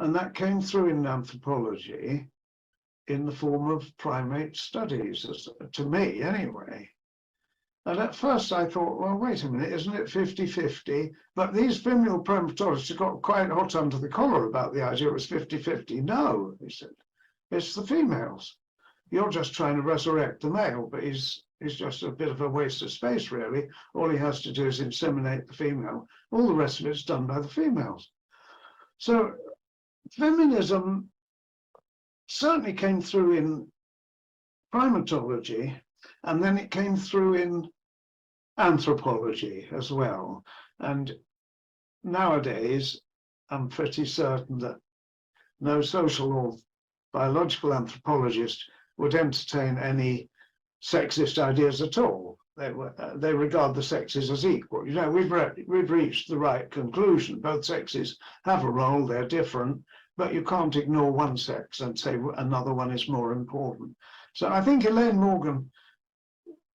And that came through in anthropology in the form of primate studies, to me anyway. And at first I thought, well, wait a minute, isn't it 50-50? But these female primatologists got quite hot under the collar about the idea it was 50-50. No, he said, it's the females. You're just trying to resurrect the male, but he's just a bit of a waste of space, really. All he has to do is inseminate the female. All the rest of it's done by the females. So feminism certainly came through in primatology, and then it came through in anthropology as well. And nowadays, I'm pretty certain that no social or biological anthropologist would entertain any sexist ideas at all. They regard the sexes as equal. You know, we've reached the right conclusion. Both sexes have a role, they're different, but you can't ignore one sex and say another one is more important. So I think Elaine Morgan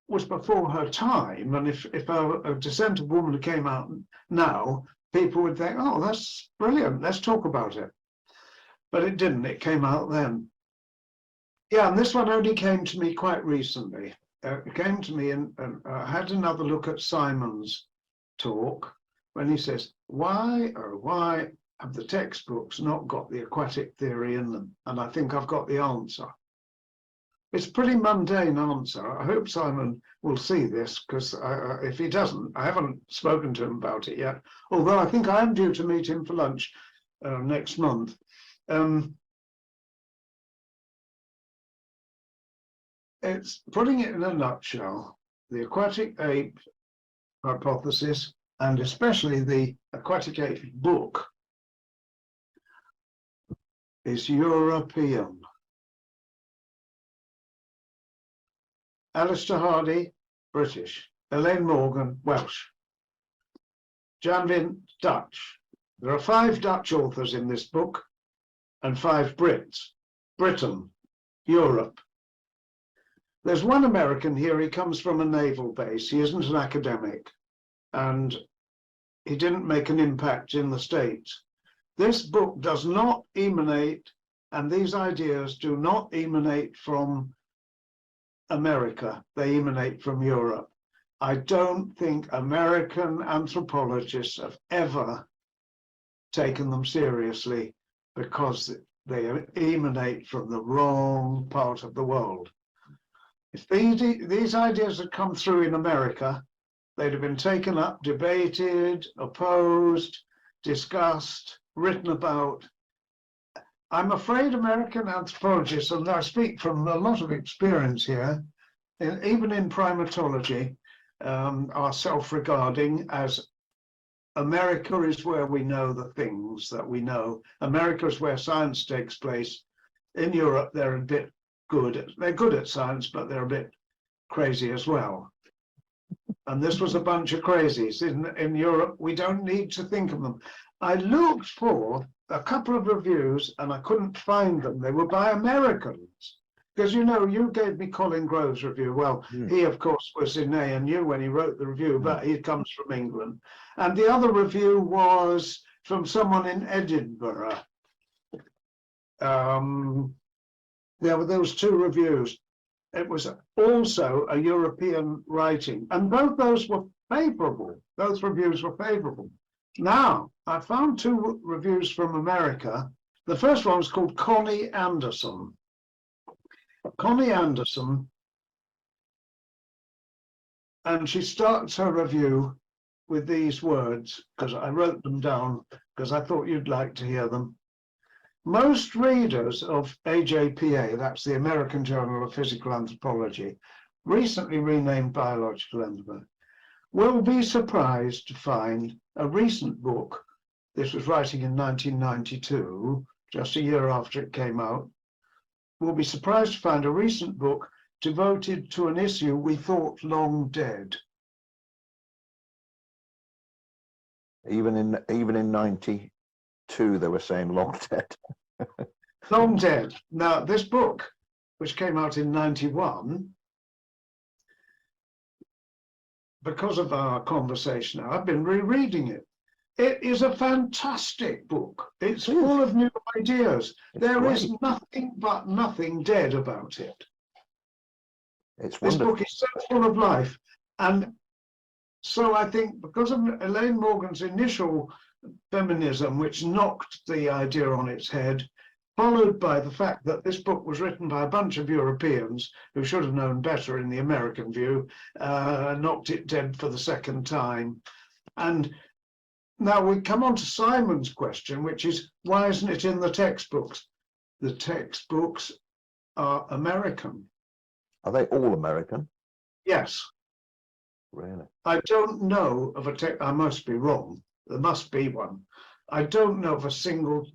was before her time, and if a Descent of Woman came out now, people would think, oh, that's brilliant, let's talk about it. But it didn't, it came out then. Yeah, and this one only came to me quite recently. It came to me, and I had another look at Simon's talk when he says, why have the textbooks not got the aquatic theory in them? And I think I've got the answer. It's a pretty mundane answer. I hope Simon will see this, because if he doesn't, I haven't spoken to him about it yet, although I think I am due to meet him for lunch next month. It's putting it in a nutshell, the aquatic ape hypothesis, and especially the aquatic ape book, is European. Alistair Hardy, British. Elaine Morgan, Welsh. Jan Vint, Dutch. There are 5 Dutch authors in this book and 5 Brits. Britain, Europe. There's one American here, he comes from a naval base, he isn't an academic, and he didn't make an impact in the States. This book does not emanate, and these ideas do not emanate from America, they emanate from Europe. I don't think American anthropologists have ever taken them seriously because they emanate from the wrong part of the world. If these ideas had come through in America, they'd have been taken up, debated, opposed, discussed, written about. I'm afraid American anthropologists, and I speak from a lot of experience here, even in primatology, are self-regarding as America is where we know the things that we know. America is where science takes place. In Europe, they're a bit they're good at science, but they're a bit crazy as well. And this was a bunch of crazies. In Europe, we don't need to think of them. I looked for a couple of reviews and I couldn't find them. They were by Americans. Because, you know, you gave me Colin Grove's review. Well, he, of course, was in ANU when he wrote the review, but he comes from England. And the other review was from someone in Edinburgh. There were those 2 reviews. It was also a European writing, and both those were favorable. Those reviews were favorable. Now, I found 2 reviews from America. The first one was called Connie Anderson. Connie Anderson, and she starts her review with these words, because I wrote them down, because I thought you'd like to hear them. Most readers of AJPA, that's the American Journal of Physical Anthropology, recently renamed Biological Anthropology, will be surprised to find a recent book, this was writing in 1992, just a year after it came out, will be surprised to find a recent book devoted to an issue we thought long dead. Even in 92, they were saying long dead. Long dead. Now, this book, which came out in 91, because of our conversation, I've been rereading it. It is a fantastic book. It's full of new ideas. There is nothing but nothing dead about it. It's This wonderful. book is so full of life. And so I think because of Elaine Morgan's initial feminism, which knocked the idea on its head, followed by the fact that this book was written by a bunch of Europeans who should have known better in the American view, knocked it dead for the second time. And now we come on to Simon's question, which is, why isn't it in the textbooks? The textbooks are American. Are they all American? Yes. Really? I don't know of I must be wrong. There must be one. I don't know of a single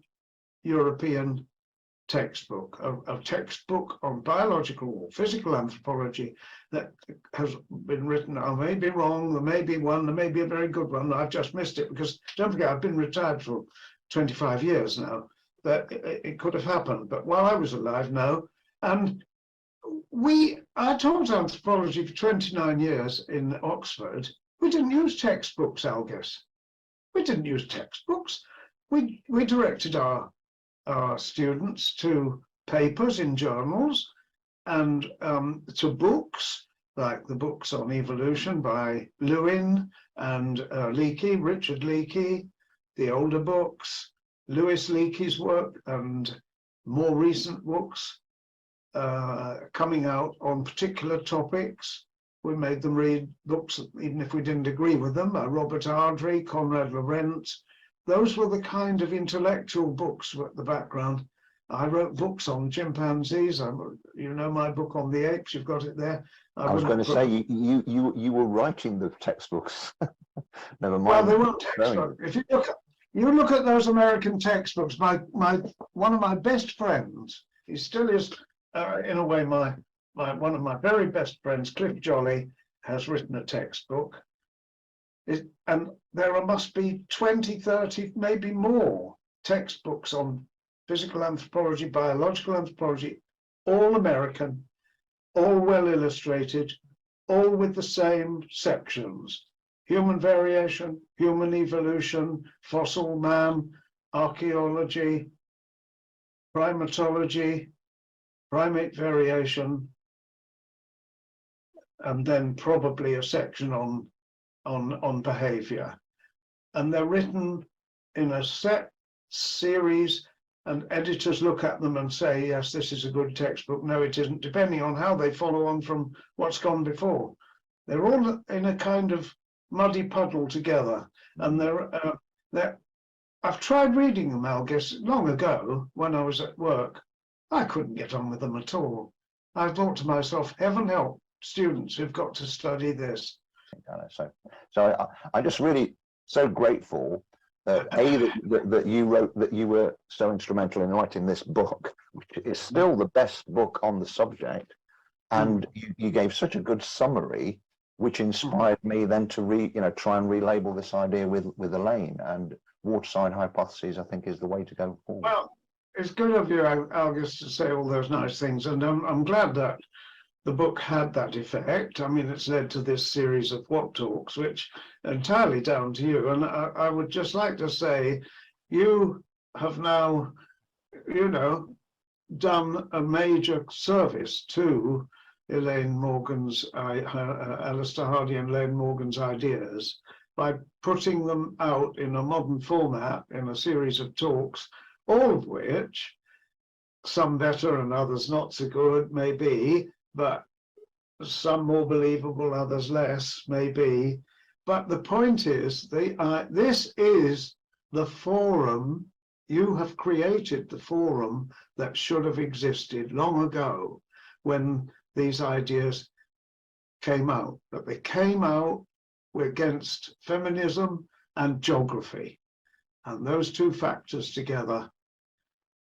European textbook, a textbook on biological or physical anthropology that has been written. I may be wrong, there may be one, there may be a very good one. I've just missed it because, don't forget, I've been retired for 25 years now, but it could have happened. But while I was alive, no. And I taught anthropology for 29 years in Oxford. We didn't use textbooks, Algis. We didn't use textbooks. We directed our students to papers in journals and to books, like the books on evolution by Lewin and Leakey, Richard Leakey, the older books, Louis Leakey's work, and more recent books coming out on particular topics. We made them read books, even if we didn't agree with them, by Robert Ardrey, Conrad Lorenz. Those were the kind of intellectual books at the background. I wrote books on chimpanzees. You know my book on the apes. You've got it there. I was going to say you were writing the textbooks. Never mind. Well, they weren't textbooks. If you look at those American textbooks, one of my best friends, he still is in a way one of my very best friends, Cliff Jolly, has written a textbook. And there must be 20, 30, maybe more textbooks on physical anthropology, biological anthropology, all American, all well illustrated, all with the same sections: human variation, human evolution, fossil man, archaeology, primatology, primate variation, and then probably a section on behavior. And they're written in a set series, and editors look at them and say, yes, this is a good textbook. No, it isn't, depending on how they follow on from what's gone before. They're all in a kind of muddy puddle together. And I've tried reading them, Algis, long ago when I was at work. I couldn't get on with them at all. I thought to myself, heaven help students who've got to study this. So I'm just really so grateful that you wrote, that you were so instrumental in writing this book, which is still the best book on the subject, and you gave such a good summary, which inspired me then to try and relabel this idea with Elaine. And waterside hypotheses, I think, is the way to go forward. Well, it's good of you, Algis, to say all those nice things, and I'm glad that the book had that effect. I mean, it's led to this series of What Talks, which are entirely down to you. And I would just like to say, you have now, done a major service to Elaine Morgan's, Alistair Hardy and Elaine Morgan's ideas by putting them out in a modern format in a series of talks, all of which, some better and others not so good, maybe, but some more believable, others less, maybe. But the point is, this is the forum. You have created the forum that should have existed long ago when these ideas came out. But they came out against feminism and geography. And those two factors together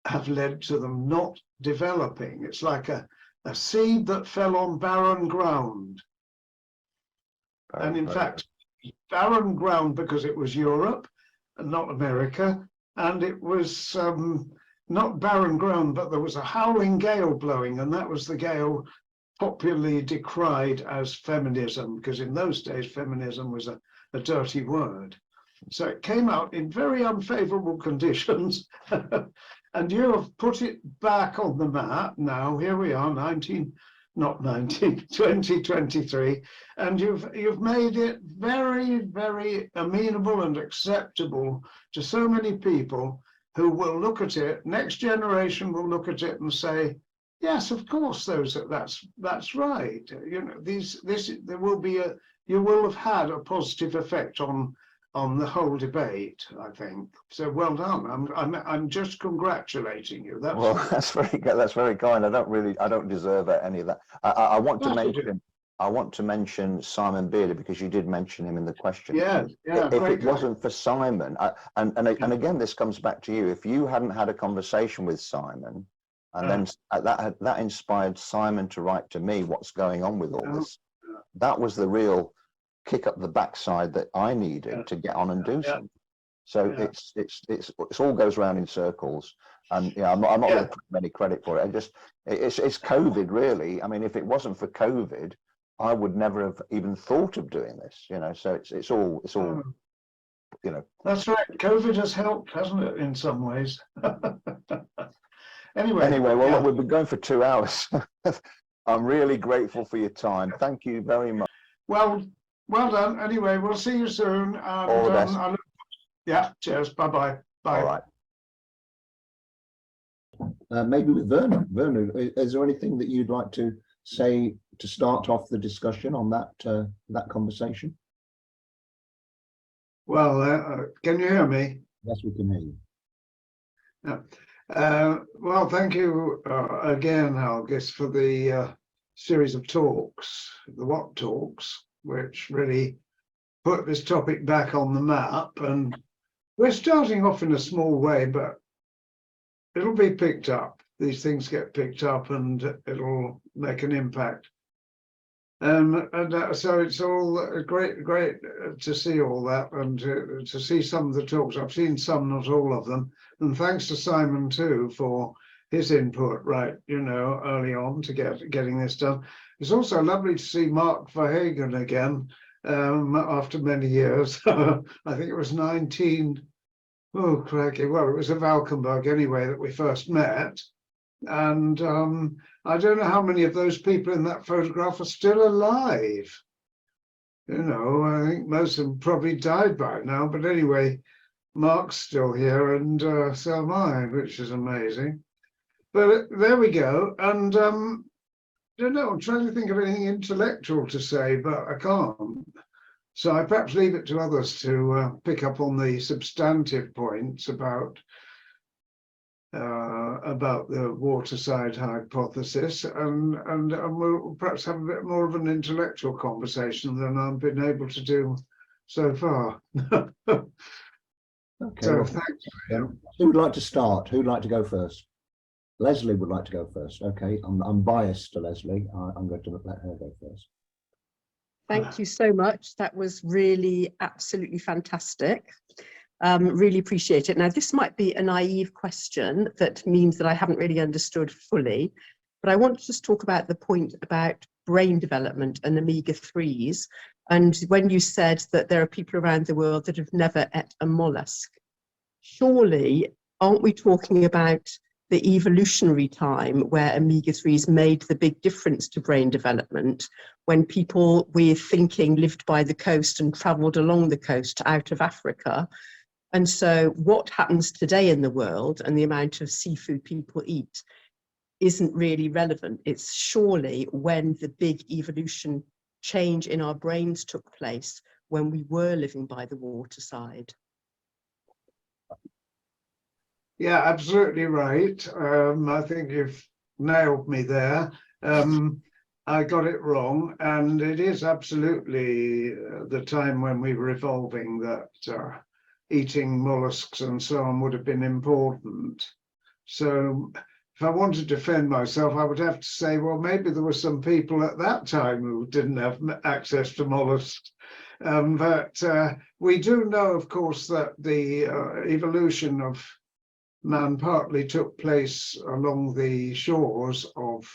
have led to them not developing. It's like a seed that fell on barren ground. And in fact, barren ground because it was Europe and not America, and it was not barren ground, but there was a howling gale blowing, and that was the gale popularly decried as feminism, because in those days feminism was a dirty word. So it came out in very unfavorable conditions. And you have put it back on the map now. Here we are, 2023, and you've made it very, very amenable and acceptable to so many people who will look at it. Next generation will look at it and say, yes, of course, that's right. You know, there will be you will have had a positive effect on the whole debate, I think. So well done. I'm just congratulating you. Well, that's very good. That's very kind. I don't deserve any of that. I want to mention Simon Bearder, because you did mention him in the question. Yeah. If it wasn't for Simon, and again, this comes back to you. If you hadn't had a conversation with Simon, and then that inspired Simon to write to me, what's going on with all this? That was the real kick up the backside that I needed to get on and do something. So it's all goes round in circles, and I'm not going to put any credit for it. It's COVID, really. I mean, if it wasn't for COVID, I would never have even thought of doing this. You know, so it's all you know. That's right. COVID has helped, hasn't it, in some ways? Anyway, well, look, we've been going for 2 hours. I'm really grateful for your time. Thank you very much. Well done. Anyway, we'll see you soon. All the best. Cheers. Bye-bye. Bye. All right. Maybe with Vernon. Vernon, is there anything that you'd like to say to start off the discussion on that conversation? Well, can you hear me? Yes, we can hear you. Yeah. Well, thank you again, Algis, for the series of talks, the What Talks, which really put this topic back on the map. And we're starting off in a small way, but it'll be picked up. These things get picked up and it'll make an impact. So it's all great to see all that, and to see some of the talks. I've seen some, not all of them. And thanks to Simon too for his input, right, early on to getting this done. It's also lovely to see Mark Verhagen again after many years. I think it was well, it was at Valkenberg anyway that we first met. And I don't know how many of those people in that photograph are still alive. I think most of them probably died by now, but anyway, Mark's still here, and so am I, which is amazing. But there we go. And I don't know, I'm trying to think of anything intellectual to say, but I can't. So I perhaps leave it to others to pick up on the substantive points about the waterside hypothesis, and we'll perhaps have a bit more of an intellectual conversation than I've been able to do so far. Okay. So Well, thanks. who would like to start? Who'd like to go first? Leslie would like to go first. Okay, I'm biased to Leslie. I'm going to let her go first. Thank you so much. That was really absolutely fantastic. Really appreciate it. Now, this might be a naive question that means that I haven't really understood fully, but I want to just talk about the point about brain development and omega-3s. And when you said that there are people around the world that have never ate a mollusk, surely aren't we talking about the evolutionary time where omega-3s made the big difference to brain development, when people with thinking lived by the coast and traveled along the coast out of Africa? And so what happens today in the world and the amount of seafood people eat isn't really relevant. It's surely when the big evolution change in our brains took place, when we were living by the waterside. Yeah, absolutely right. I think you've nailed me there. I got it wrong, and it is absolutely the time when we were evolving that eating mollusks and so on would have been important. So if I want to defend myself, I would have to say, well, maybe there were some people at that time who didn't have access to mollusks. But we do know, of course, that the evolution of man partly took place along the shores of,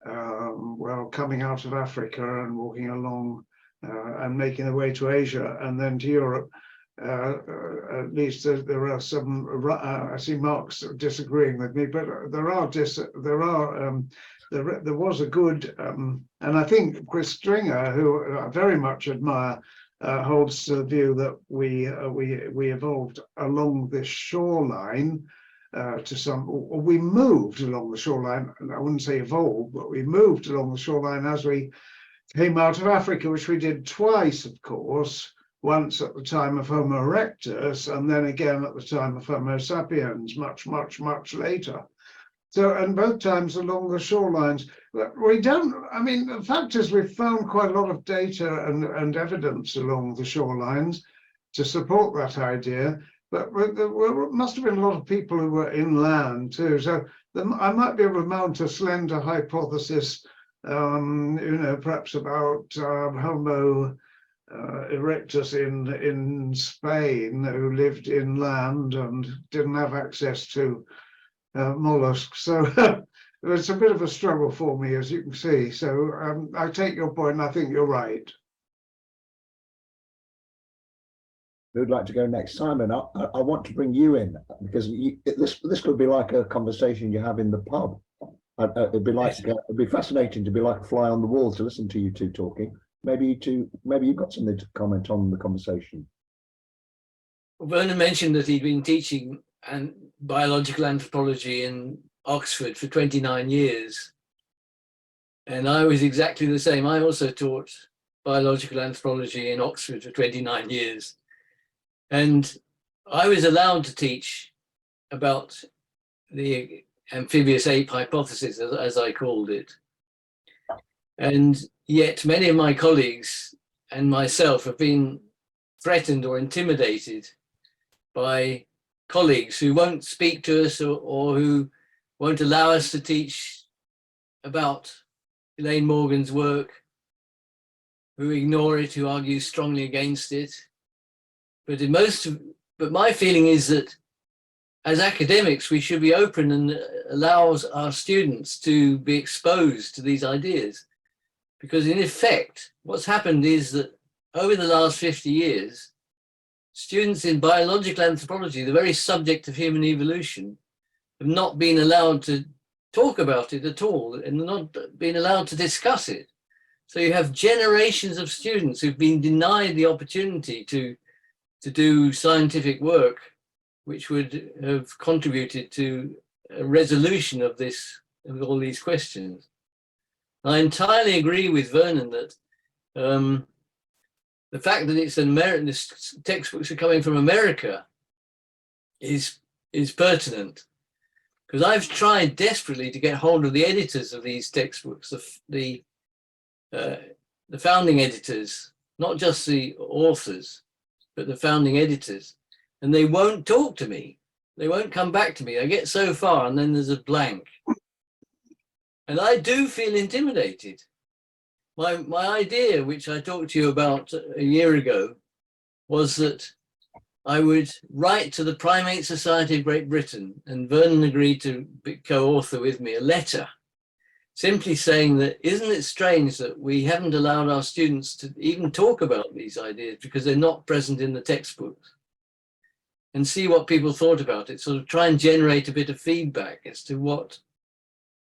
well, coming out of Africa and walking along and making their way to Asia and then to Europe. At least there are some. I see Mark's disagreeing with me, but there was a good, and I think Chris Stringer, who I very much admire, holds the view that we evolved along this shoreline to some, or we moved along the shoreline. I wouldn't say evolved, but we moved along the shoreline as we came out of Africa, which we did twice, of course. Once at the time of Homo erectus, and then again at the time of Homo sapiens, much, much, much later. So, and both times along the shorelines. We don't, I mean, the fact is we've found quite a lot of data and evidence along the shorelines to support that idea, but there must have been a lot of people who were inland too. So I might be able to mount a slender hypothesis, perhaps about Homo erectus in Spain, who lived inland and didn't have access to mollusks. So it's a bit of a struggle for me, as you can see. So I take your point, and I think you're right. Who'd like to go next? Simon, I want to bring you in, because this could be like a conversation you have in the pub. It'd be fascinating to be like a fly on the wall to listen to you two talking. Maybe you've got something to comment on the conversation. Vernon mentioned that he'd been teaching biological anthropology in Oxford for 29 years. And I was exactly the same. I also taught biological anthropology in Oxford for 29 years. And I was allowed to teach about the amphibious ape hypothesis, as I called it. And yet many of my colleagues and myself have been threatened or intimidated by colleagues who won't speak to us or who won't allow us to teach about Elaine Morgan's work, who ignore it, who argue strongly against it. But my feeling is that as academics, we should be open and allow our students to be exposed to these ideas. Because in effect, what's happened is that over the last 50 years, students in biological anthropology, the very subject of human evolution, have not been allowed to talk about it at all and not been allowed to discuss it. So you have generations of students who've been denied the opportunity to do scientific work, which would have contributed to a resolution of all these questions. I entirely agree with Vernon that the fact that it's the textbooks are coming from America is pertinent, because I've tried desperately to get hold of the editors of these textbooks, the founding editors, not just the authors, but the founding editors, and they won't talk to me. They won't come back to me. I get so far and then there's a blank. And I do feel intimidated. My idea, which I talked to you about a year ago, was that I would write to the Primate Society of Great Britain, and Vernon agreed to co-author with me a letter, simply saying that, isn't it strange that we haven't allowed our students to even talk about these ideas because they're not present in the textbooks, and see what people thought about it, sort of try and generate a bit of feedback as to what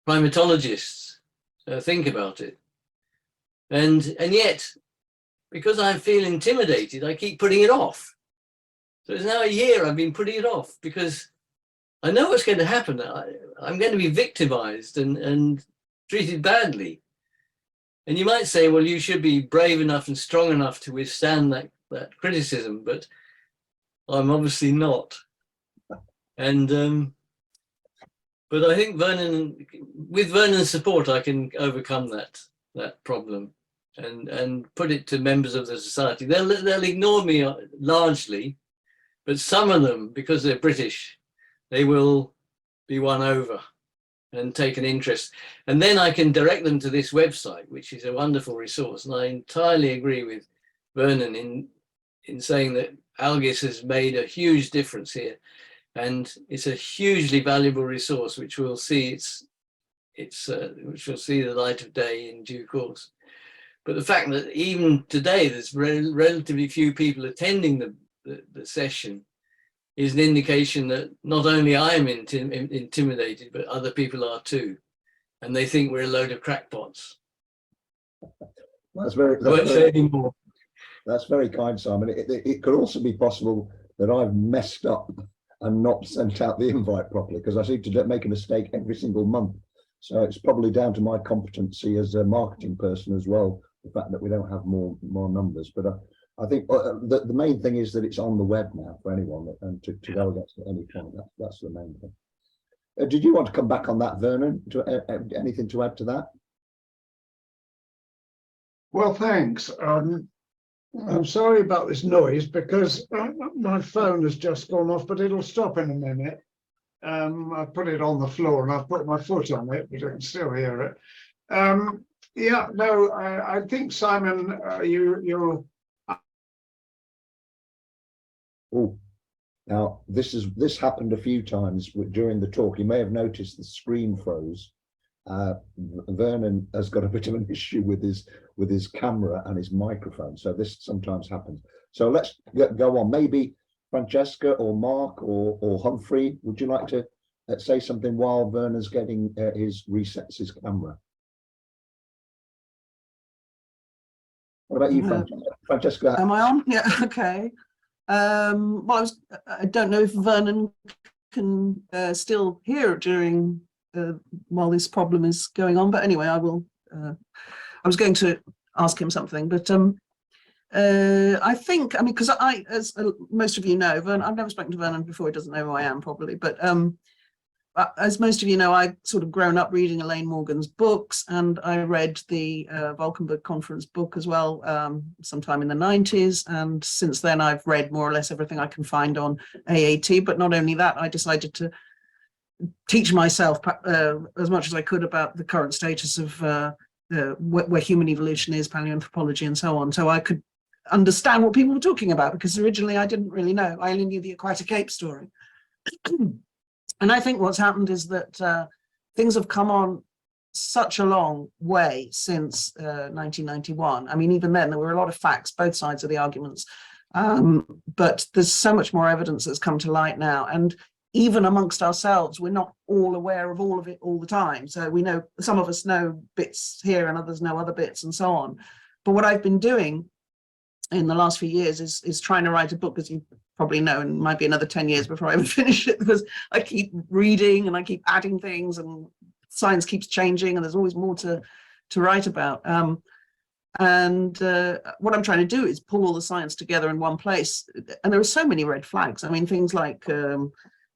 primatologists think about it. And yet, because I feel intimidated, I keep putting it off. So it's now a year I've been putting it off because I know what's going to happen. I'm going to be victimized and treated badly. And you might say, well, you should be brave enough and strong enough to withstand that criticism, but I'm obviously not. And but I think with Vernon's support, I can overcome that problem and put it to members of the society. They'll ignore me largely, but some of them, because they're British, they will be won over. and take an interest. And then I can direct them to this website, which is a wonderful resource. And I entirely agree with Vernon in saying that Algis has made a huge difference here. And it's a hugely valuable resource, which will see which will see the light of day in due course. But the fact that even today there's relatively few people attending the session is an indication that not only I am intimidated, but other people are too, and they think we're a load of crackpots. That's very, I won't say any more. that's very kind, Simon. It could also be possible that I've messed up and not sent out the invite properly, because I seem to make a mistake every single month. So it's probably down to my competency as a marketing person as well, the fact that we don't have more numbers. But I think the main thing is that it's on the web now for anyone, and to go against at any point. That's the main thing. Did you want to come back on that, Vernon? Anything to add to that? Well, thanks. I'm sorry about this noise because my phone has just gone off, but it'll stop in a minute. I put it on the floor and I've put my foot on it, but I can still hear it. Yeah, no, I think, Simon, you're. Oh, now this happened a few times during the talk. You may have noticed the screen froze. Vernon has got a bit of an issue with his camera and his microphone, so this sometimes happens. So let's go on. Maybe Francesca or Mark or Humphrey, would you like to say something while Vernon's getting resets his camera? What about you, Francesca? Am I on? Yeah, okay. Well, I don't know if Vernon can still hear during while this problem is going on, but anyway, I will. I was going to ask him something, but I think, because as most of you know, I've never spoken to Vernon before. He doesn't know who I am, probably, but as most of you know, I sort of grown up reading Elaine Morgan's books, and I read the Valkenberg Conference book as well sometime in the 90s. And since then, I've read more or less everything I can find on AAT. But not only that, I decided to teach myself as much as I could about the current status of where human evolution is, paleoanthropology, and so on. So I could understand what people were talking about, because originally I didn't really know. I only knew the aquatic ape story. And I think what's happened is that things have come on such a long way since 1991. I mean, even then, there were a lot of facts, both sides of the arguments. But there's so much more evidence that's come to light now. And even amongst ourselves, we're not all aware of all of it all the time. So we know, some of us know bits here and others know other bits and so on. But what I've been doing in the last few years is trying to write a book, as you probably know, and it might be another 10 years before I ever finish it, because I keep reading and I keep adding things, and science keeps changing, and there's always more to write about. And what I'm trying to do is pull all the science together in one place. And there are so many red flags. I mean, things like the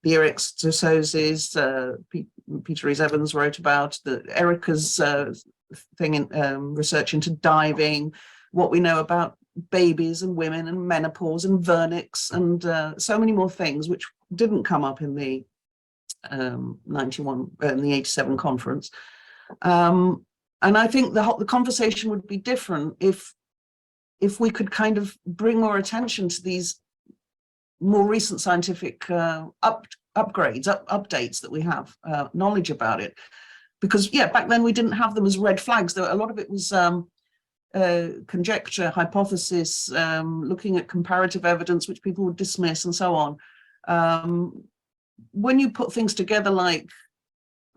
Erixososes, Peter Rees Evans wrote about, the Erica's thing in research into diving, what we know about babies and women and menopause and vernix, and so many more things which didn't come up in the 91 in the 87 conference. And I think the conversation would be different if we could kind of bring more attention to these more recent scientific updates that we have knowledge about it. Because yeah, back then we didn't have them as red flags. Though a lot of it was conjecture, hypothesis, looking at comparative evidence, which people would dismiss, and so on. When you put things together like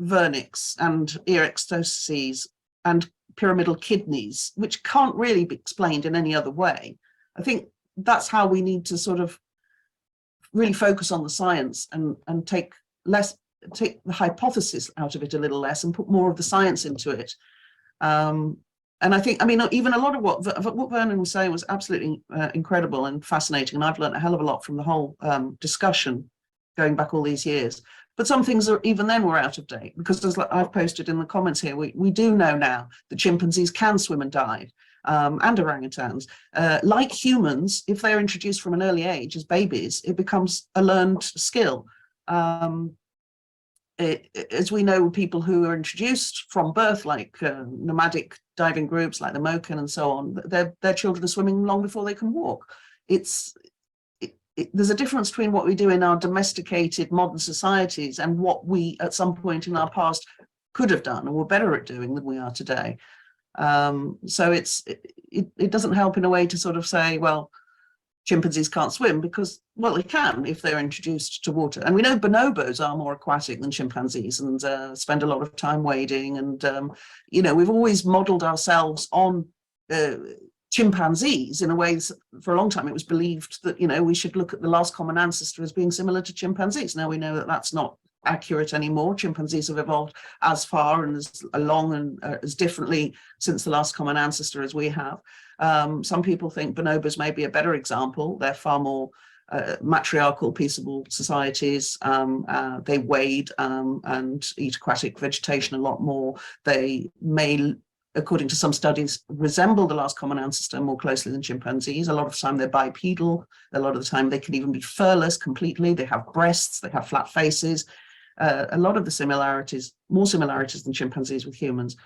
vernix and Erixososes and pyramidal kidneys, which can't really be explained in any other way, I think that's how we need to sort of really focus on the science and take the hypothesis out of it a little less and put more of the science into it. And I think, I mean, even a lot of what Vernon was saying was absolutely incredible and fascinating. And I've learned a hell of a lot from the whole discussion going back all these years. But some things are even then were out of date, because as I've posted in the comments here, we do know now that chimpanzees can swim and dive, and orangutans. Like humans, if they're introduced from an early age as babies, it becomes a learned skill. as we know, people who are introduced from birth, like nomadic diving groups like the Moken and so on, their children are swimming long before they can walk. There's a difference between what we do in our domesticated modern societies and what we at some point in our past could have done and were better at doing than we are today. So it doesn't help in a way to sort of say, well, chimpanzees can't swim, because, well, they can if they're introduced to water. And we know bonobos are more aquatic than chimpanzees and spend a lot of time wading. And, we've always modeled ourselves on chimpanzees in a way. For a long time, it was believed that, we should look at the last common ancestor as being similar to chimpanzees. Now we know that that's not accurate anymore. Chimpanzees have evolved as far and as long and as differently since the last common ancestor as we have. Some people think bonobos may be a better example. They're far more matriarchal, peaceable societies. They wade and eat aquatic vegetation a lot more. They may, according to some studies, resemble the last common ancestor more closely than chimpanzees. A lot of the time they're bipedal. A lot of the time they can even be furless completely. They have breasts, they have flat faces. A lot of the similarities, more similarities than chimpanzees with humans.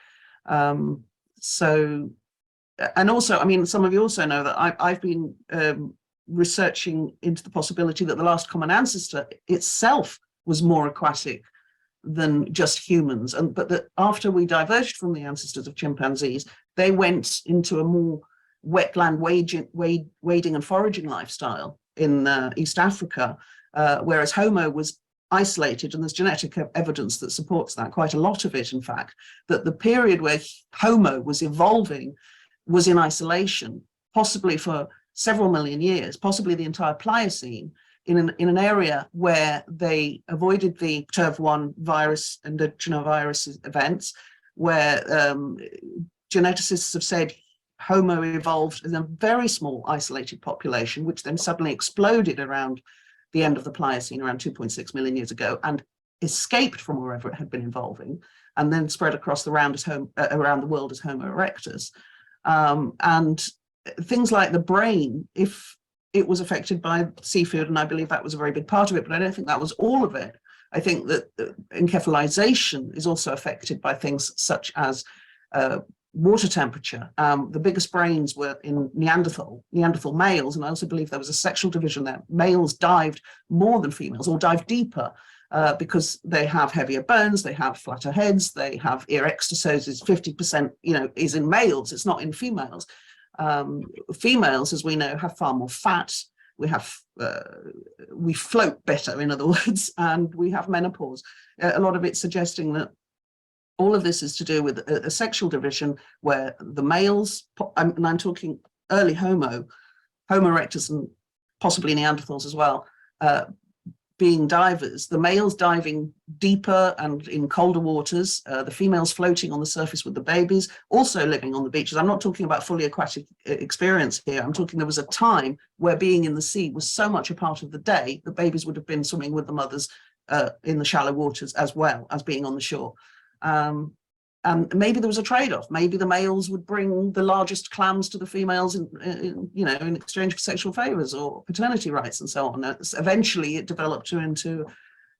And also, I mean, some of you also know that I've been researching into the possibility that the last common ancestor itself was more aquatic than just humans, but that after we diverged from the ancestors of chimpanzees, they went into a more wetland wading and foraging lifestyle in East Africa, whereas Homo was isolated, and there's genetic evidence that supports that, quite a lot of it, in fact, that the period where Homo was evolving was in isolation, possibly for several million years, possibly the entire Pliocene, in an area where they avoided the TERV1 virus and the genovirus events, where geneticists have said Homo evolved in a very small isolated population, which then suddenly exploded around the end of the Pliocene, around 2.6 million years ago, and escaped from wherever it had been evolving, and then spread across the around the world as Homo erectus. And things like the brain, if it was affected by seafood, and I believe that was a very big part of it, but I don't think that was all of it. I think that encephalization is also affected by things such as water temperature. The biggest brains were in Neanderthal males, and I also believe there was a sexual division there. Males dived more than females, or dived deeper, because they have heavier bones, they have flatter heads, they have ear exosomes. 50%, is in males, it's not in females. Females, as we know, have far more fat. We float better, in other words, and we have menopause. A lot of it suggesting that all of this is to do with a sexual division where the males, and I'm talking early Homo erectus and possibly Neanderthals as well, being divers, the males diving deeper and in colder waters, the females floating on the surface with the babies, also living on the beaches. I'm not talking about fully aquatic experience here. I'm talking there was a time where being in the sea was so much a part of the day, the babies would have been swimming with the mothers in the shallow waters as well as being on the shore. And maybe there was a trade-off. Maybe the males would bring the largest clams to the females in exchange for sexual favors or paternity rights and so on. Eventually it developed into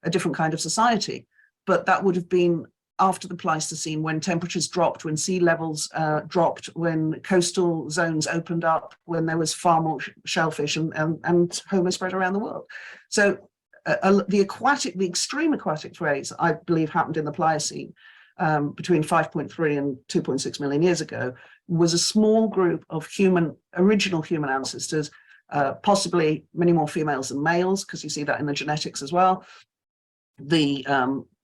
a different kind of society, but that would have been after the Pleistocene, when temperatures dropped, when sea levels dropped, when coastal zones opened up, when there was far more shellfish and Homo spread around the world. So the extreme aquatic phase, I believe, happened in the Pliocene. Between 5.3 and 2.6 million years ago, was a small group of original human ancestors, possibly many more females than males, because you see that in the genetics as well. The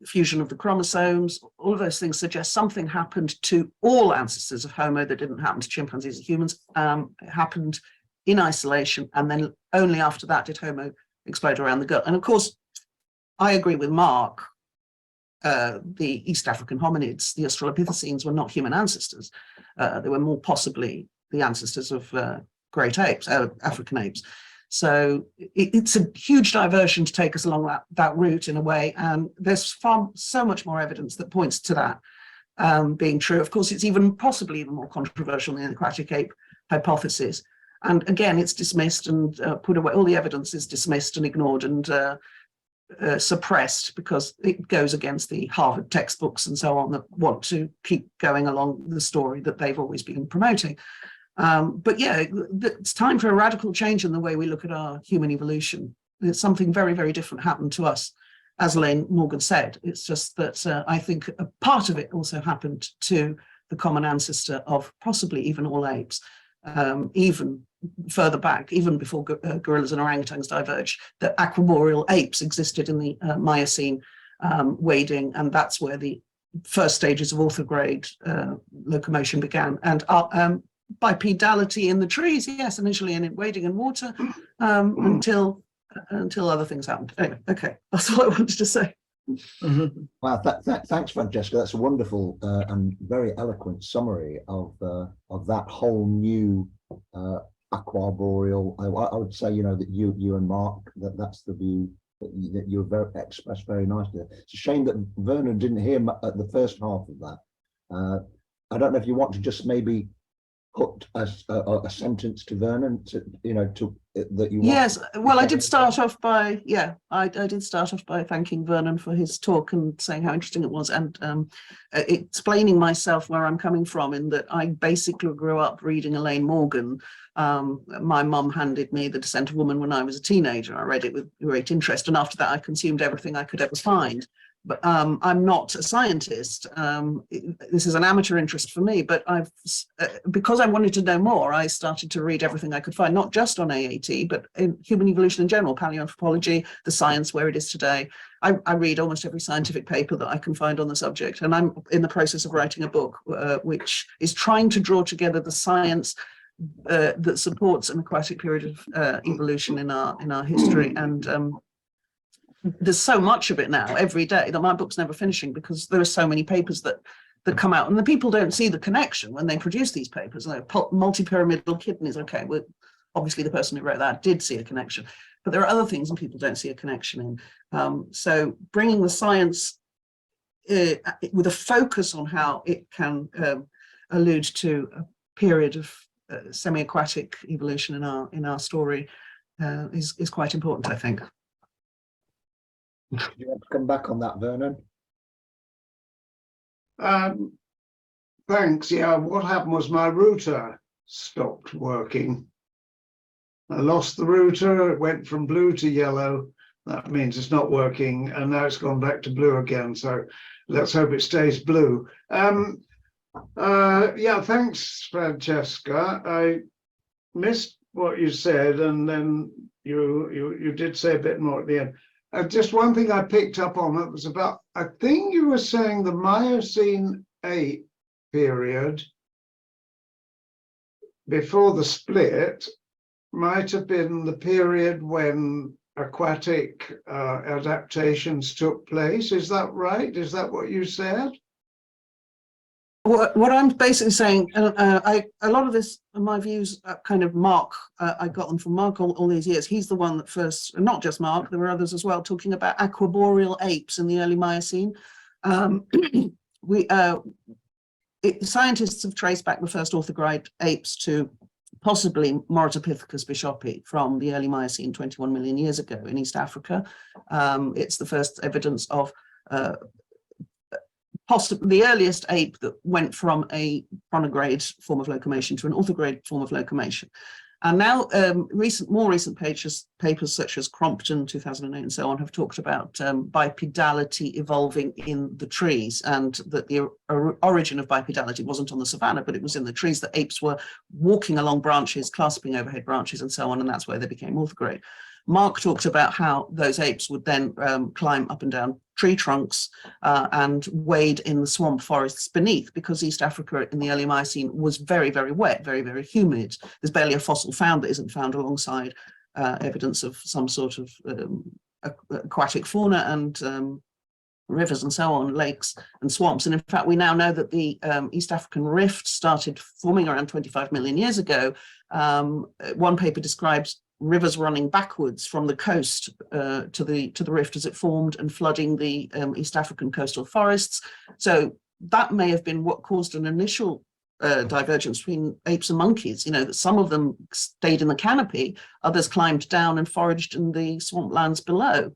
fusion of the chromosomes, all of those things suggest something happened to all ancestors of Homo that didn't happen to chimpanzees and humans. It happened in isolation, and then only after that did Homo explode around the world. And of course, I agree with Mark. The East African hominids, the Australopithecines, were not human ancestors. They were more possibly the ancestors of great apes, African apes. So it's a huge diversion to take us along that route in a way, and there's so much more evidence that points to that being true. Of course, it's possibly even more controversial than the aquatic ape hypothesis. And again, it's dismissed and put away. All the evidence is dismissed and ignored, and suppressed because it goes against the Harvard textbooks and so on that want to keep going along the story that they've always been promoting. But yeah, it's time for a radical change in the way we look at our human evolution. It's something very, very different happened to us, as Elaine Morgan said. It's just that I think a part of it also happened to the common ancestor of possibly even all apes, even further back, even before gorillas and orangutans diverged, that aquaboreal apes existed in the Miocene wading, and that's where the first stages of orthograde locomotion began. And bipedality in the trees, yes, initially in wading and water, until other things happened. Anyway, okay, that's all I wanted to say. Mhm. Wow, thanks, Francesca. That's a wonderful and very eloquent summary of that whole new aquaboreal. I would say, you know, that you and Mark, that's the view that you expressed very nicely. It's a shame that Vernon didn't hear at the first half of that. I don't know if you want to just maybe put a sentence to Vernon, to, you know, to that you want. Yes, well, I did start off by, I did start off by thanking Vernon for his talk and saying how interesting it was, and explaining myself where I'm coming from, in that I basically grew up reading Elaine Morgan. My mum handed me The Descent of Woman when I was a teenager. I read it with great interest, and after that I consumed everything I could ever find. But I'm not a scientist. This is an amateur interest for me, but because I wanted to know more, I started to read everything I could find, not just on AAT, but in human evolution in general, paleoanthropology, the science where it is today. I read almost every scientific paper that I can find on the subject, and I'm in the process of writing a book which is trying to draw together the science that supports an aquatic period of evolution in our history. And there's so much of it now every day that my book's never finishing, because there are so many papers that come out, and the people don't see the connection when they produce these papers. Like multi-pyramidal kidneys, okay, well, obviously the person who wrote that did see a connection, but there are other things and people don't see a connection in. So bringing the science with a focus on how it can allude to a period of semi-aquatic evolution in our story is quite important, I think. Do you want to come back on that, Vernon? Thanks. Yeah, what happened was my router stopped working. I lost the router. It went from blue to yellow. That means it's not working, and now it's gone back to blue again. So let's hope it stays blue. Yeah, thanks, Francesca. I missed what you said, and then you did say a bit more at the end. Just one thing I picked up on, it was about, I think you were saying the Miocene ape period before the split might have been the period when aquatic adaptations took place. Is that right? Is that what you said? What I'm basically saying, a lot of this, my views, kind of Mark, I got them from Mark all these years. He's the one that first, and not just Mark, there were others as well, talking about aquaboreal apes in the early Miocene. Scientists have traced back the first orthograde apes to possibly Moritopithecus bishopi from the early Miocene 21 million years ago in East Africa. It's the first evidence of possibly the earliest ape that went from a pronograde form of locomotion to an orthograde form of locomotion. And now more recent papers such as Crompton 2008 and so on have talked about bipedality evolving in the trees, and that the origin of bipedality wasn't on the savannah, but it was in the trees, that apes were walking along branches, clasping overhead branches and so on, and that's where they became orthograde. Mark talked about how those apes would then climb up and down tree trunks and wade in the swamp forests beneath, because East Africa in the early Miocene was very, very wet, very, very humid. There's barely a fossil found that isn't found alongside evidence of some sort of aquatic fauna and rivers and so on, lakes and swamps. And in fact, we now know that the East African rift started forming around 25 million years ago. One paper describes rivers running backwards from the coast to the rift as it formed and flooding the East African coastal forests. So that may have been what caused an initial divergence between apes and monkeys, you know, that some of them stayed in the canopy, others climbed down and foraged in the swamplands below.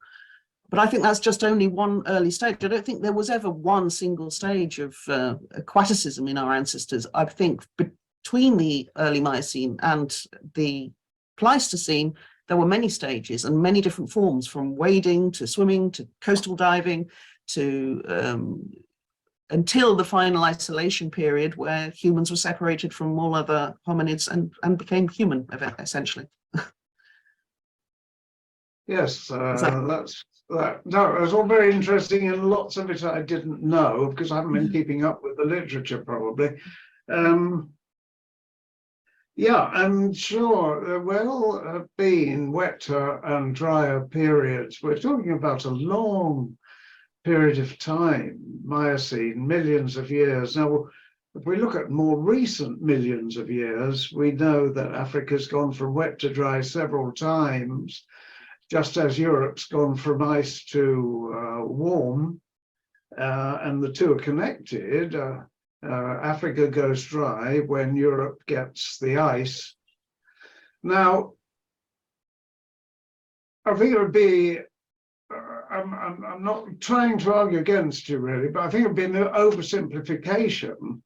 But I think that's just only one early stage. I don't think there was ever one single stage of aquaticism in our ancestors. I think between the early Miocene and the Pleistocene, there were many stages and many different forms, from wading to swimming to coastal diving to until the final isolation period where humans were separated from all other hominids and became human, essentially. Yes, that was all very interesting, and lots of it I didn't know because I haven't been keeping up with the literature probably. Yeah, I'm sure there will have been wetter and drier periods. We're talking about a long period of time, Miocene, millions of years. Now, if we look at more recent millions of years, we know that Africa's gone from wet to dry several times, just as Europe's gone from ice to warm, and the two are connected. Africa goes dry when Europe gets the ice. Now, I think it would be, I'm not trying to argue against you really, but I think it would be an oversimplification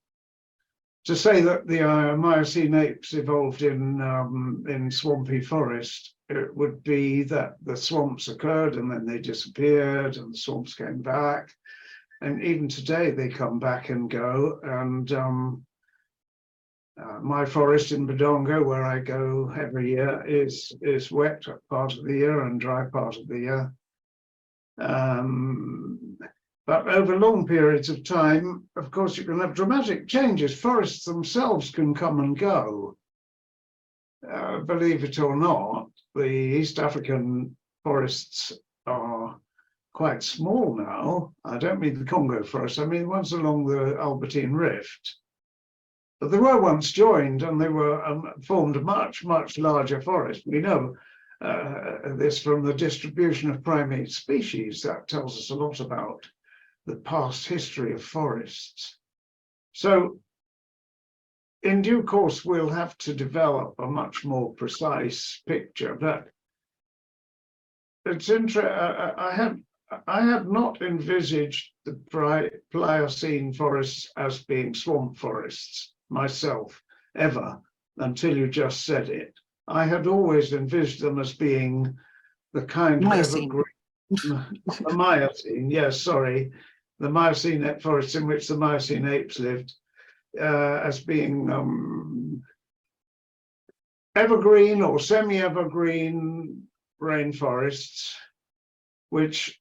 to say that the Miocene apes evolved in swampy forest. It would be that the swamps occurred and then they disappeared and the swamps came back. And even today they come back and go. And my forest in Badongo, where I go every year, is wet part of the year and dry part of the year. But over long periods of time, of course, you can have dramatic changes. Forests themselves can come and go. Believe it or not, the East African forests are quite small now. I don't mean the Congo forest, I mean the ones along the Albertine Rift. But they were once joined and they were formed a much, much larger forest. We know this from the distribution of primate species. That tells us a lot about the past history of forests. So in due course, we'll have to develop a much more precise picture. But it's interesting. I had not envisaged the Pliocene forests as being swamp forests myself, ever, until you just said it. I had always envisaged them as being the kind of evergreen, the Miocene, yes, sorry, the Miocene forests in which the Miocene apes lived, as being evergreen or semi-evergreen rainforests, which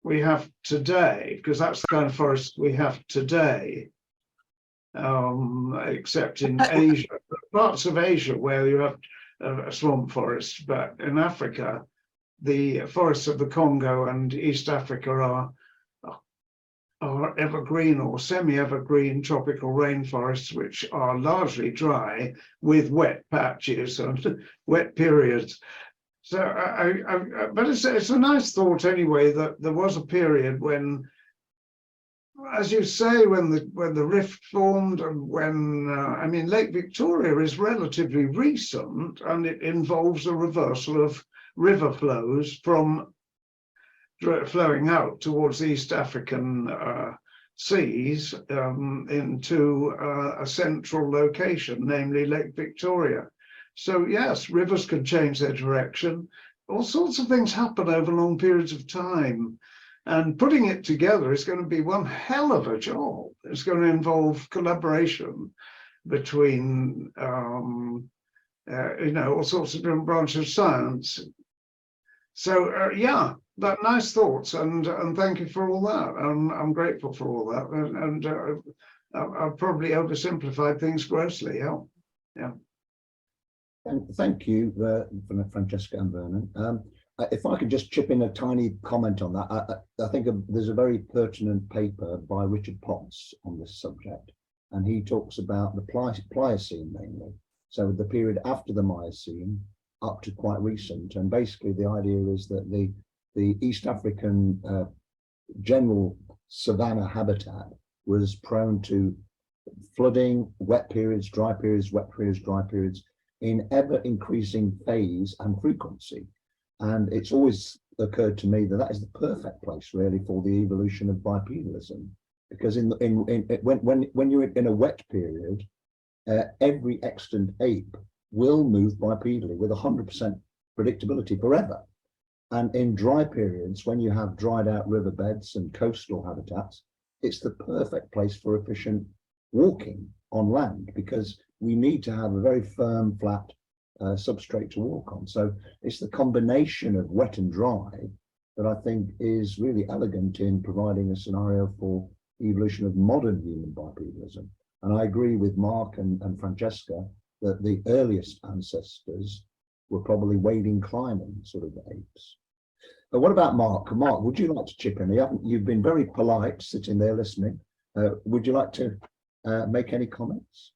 we have today, because that's the kind of forest we have today, except in Asia, parts of Asia where you have a swamp forest, but in Africa, the forests of the Congo and East Africa are evergreen or semi-evergreen tropical rainforests, which are largely dry with wet patches and wet periods. So, but it's a nice thought anyway that there was a period when, as you say, when the rift formed and when I mean Lake Victoria is relatively recent and it involves a reversal of river flows from flowing out towards the East African seas into a central location, namely Lake Victoria. So yes, rivers can change their direction. All sorts of things happen over long periods of time. And putting it together is going to be one hell of a job. It's going to involve collaboration between, all sorts of different branches of science. So yeah, that nice thoughts, and thank you for all that. I'm grateful for all that, and I've probably oversimplified things grossly. Yeah. Thank you, Francesca and Vernon. If I could just chip in a tiny comment on that, I think there's a very pertinent paper by Richard Potts on this subject, and he talks about the Pliocene mainly, so the period after the Miocene up to quite recent, and basically the idea is that the East African general savanna habitat was prone to flooding, wet periods, dry periods, wet periods, dry periods, in ever increasing phase and frequency. And it's always occurred to me that that is the perfect place really for the evolution of bipedalism, because when you're in a wet period, every extant ape will move bipedally with 100% predictability forever. And in dry periods, when you have dried out riverbeds and coastal habitats, it's the perfect place for efficient walking on land, because we need to have a very firm, flat substrate to walk on. So it's the combination of wet and dry that I think is really elegant in providing a scenario for evolution of modern human bipedalism. And I agree with Mark and Francesca that the earliest ancestors were probably wading, climbing sort of apes. But what about Mark? Mark, would you like to chip in? You've been very polite sitting there listening. Would you like to make any comments?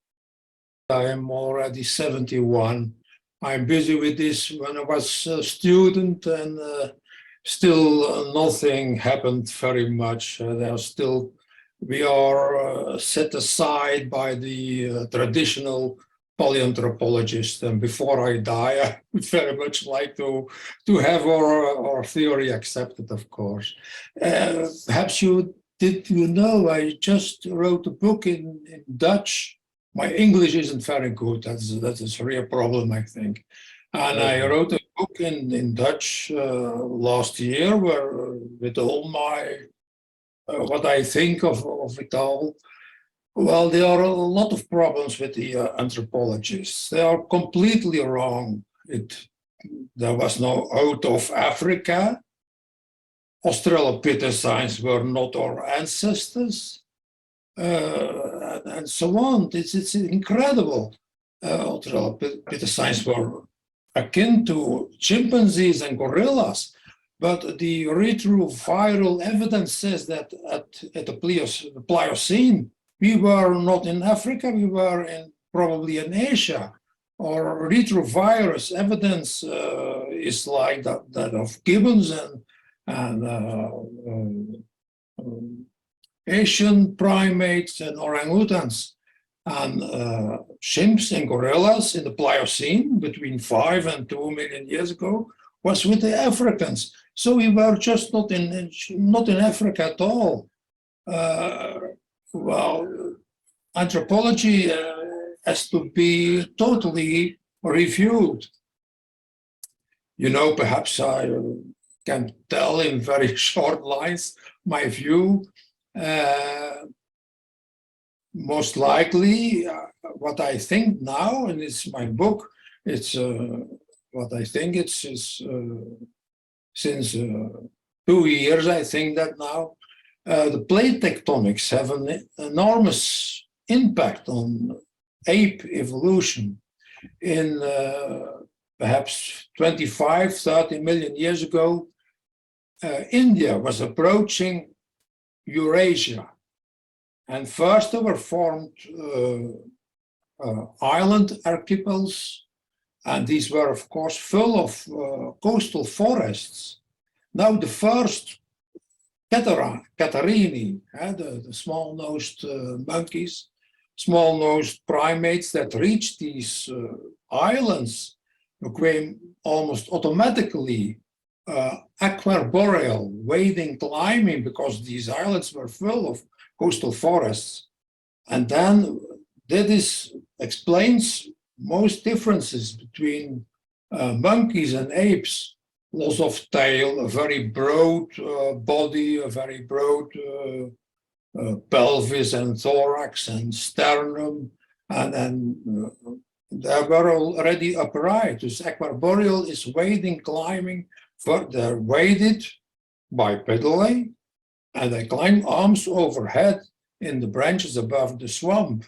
I am already 71. I'm busy with this when I was a student, and still nothing happened very much. We are set aside by the traditional paleoanthropologist, and before I die, I would very much like to have our theory accepted, of course. Perhaps you know, I just wrote a book in Dutch. My English isn't very good. That is a real problem, I think. And I wrote a book in Dutch last year, where with all my what I think of it all. Well, there are a lot of problems with the anthropologists. They are completely wrong. There was no out of Africa. Australopithecines were not our ancestors, and so on. It's incredible. Australopithecines were akin to chimpanzees and gorillas, but the retroviral evidence says that at the Pliocene, we were not in Africa, we were probably in Asia. Or retrovirus evidence is like that of gibbons and Asian primates and orangutans. And chimps and gorillas in the Pliocene between 5 and 2 million years ago was with the Africans. So we were just not in Africa at all. Well, anthropology has to be totally reviewed. You know, perhaps I can tell in very short lines my view. Most likely, what I think now, and it's my book, it's what I think it's since 2 years, I think that now, the plate tectonics have an enormous impact on ape evolution. In perhaps 25, 30 million years ago, India was approaching Eurasia. And first there were formed island archipels, and these were of course full of coastal forests. Now the first Catarini, the small-nosed monkeys, small-nosed primates that reached these islands became almost automatically aquarboreal, wading, climbing, because these islands were full of coastal forests. And then this explains most differences between monkeys and apes. Loss of tail, a very broad body, a very broad pelvis and thorax and sternum, and they were already upright. This aquarboreal is wading, climbing. They're waded bipedally, and they climb arms overhead in the branches above the swamp.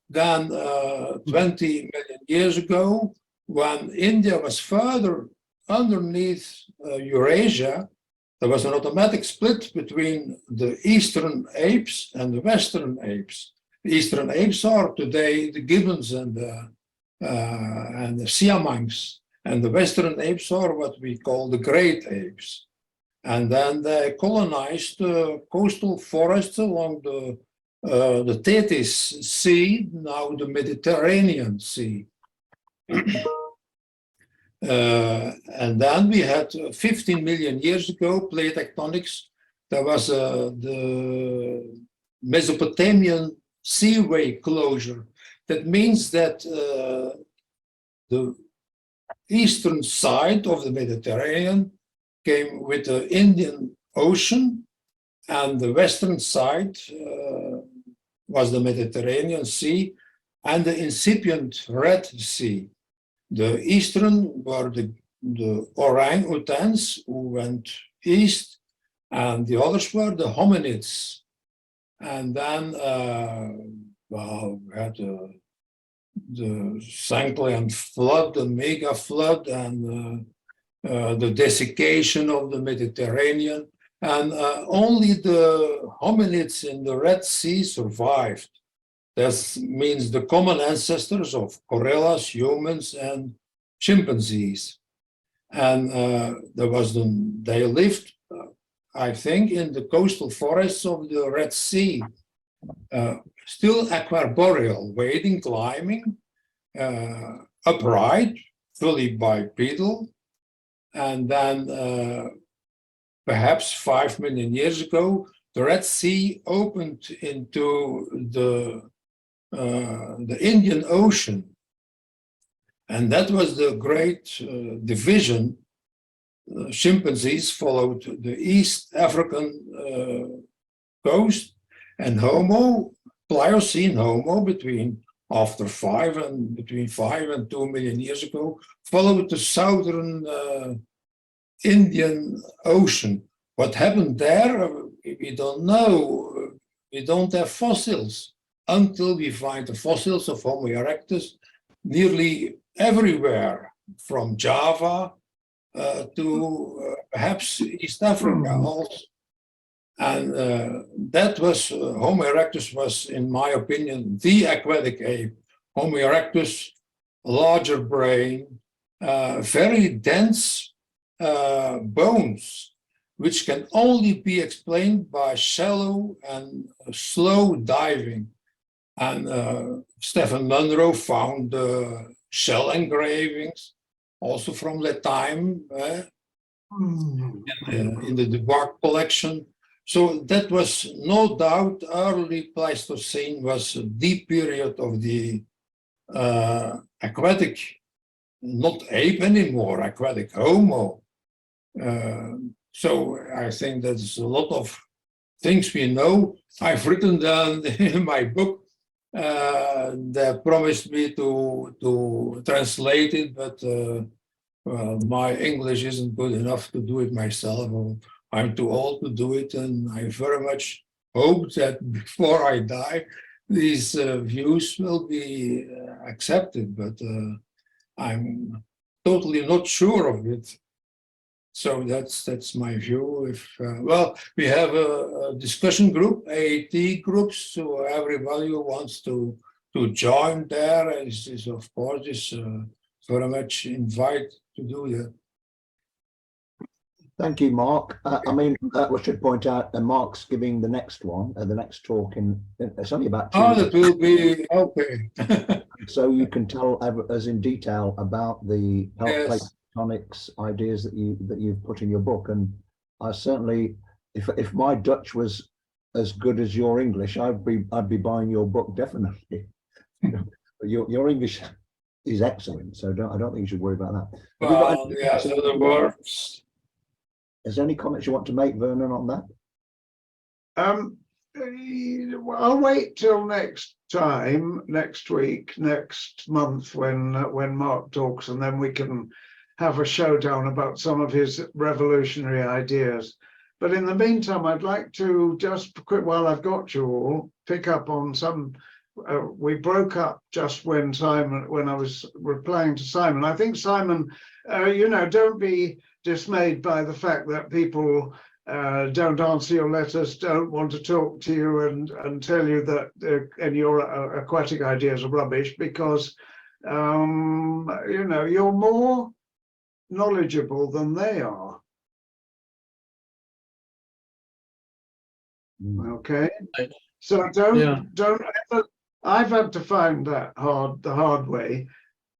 Then 20 million years ago, when India was further underneath Eurasia, there was an automatic split between the eastern apes and the western apes. The eastern apes are today the gibbons and the siamangs, and the western apes are what we call the great apes. And then they colonized coastal forests along the Tethys Sea, now the Mediterranean Sea. And then we had 15 million years ago, plate tectonics. There was the Mesopotamian seaway closure. That means that the eastern side of the Mediterranean came with the Indian Ocean, and the western side was the Mediterranean Sea and the incipient Red Sea. The eastern were the orang-utans who went east, and the others were the hominids. And then well, we had the Sanklian flood, the mega flood, and the desiccation of the Mediterranean. And only the hominids in the Red Sea survived. That means the common ancestors of gorillas, humans, and chimpanzees. And they lived, I think, in the coastal forests of the Red Sea, still aquarboreal, wading, climbing, upright, fully bipedal. And then perhaps 5 million years ago, the Red Sea opened into the Indian Ocean. And that was the great division. Chimpanzees followed the East African coast, and Homo, Pliocene Homo, between 5 and 2 million years ago, followed the southern Indian Ocean. What happened there, we don't know. We don't have fossils until we find the fossils of Homo erectus nearly everywhere, from Java to perhaps East Africa also. And that was, Homo erectus was, in my opinion, the aquatic ape. Homo erectus, larger brain, very dense bones, which can only be explained by shallow and slow diving. And Stephen Munro found shell engravings, also from that time, in the Dubois collection. So that was no doubt early Pleistocene was the period of the aquatic, not ape anymore, aquatic Homo. So I think there's a lot of things we know. I've written down in my book. They promised me to translate it, but well, my English isn't good enough to do it myself. I'm too old to do it, and I very much hope that before I die, these views will be accepted, but I'm totally not sure of it. So that's my view. If well, we have a discussion group, AAT groups, so everybody who wants to join there is of course very much invited to do that. Thank you, Mark. I mean, we should point out that Mark's giving the next one, the next talk it's only about 2 Oh, that will be okay. So you can tell us in detail about the Yes. tectonics ideas that you've put in your book. And I certainly, if my Dutch was as good as your English, I'd be buying your book definitely. Your English is excellent, so I don't think you should worry about that. Well, yeah, so the words. Is there any comments you want to make, Vernon, on that? I'll wait till next time, next week, next month, when Mark talks, and then we can have a showdown about some of his revolutionary ideas. But in the meantime, I'd like to just quick, while I've got you all, pick up on some. We broke up just when I was replying to Simon. I think Simon, don't be dismayed by the fact that people don't answer your letters, don't want to talk to you, and tell you that and your aquatic ideas are rubbish, because you're more knowledgeable than they are. Okay, so don't ever. I've had to find that the hard way.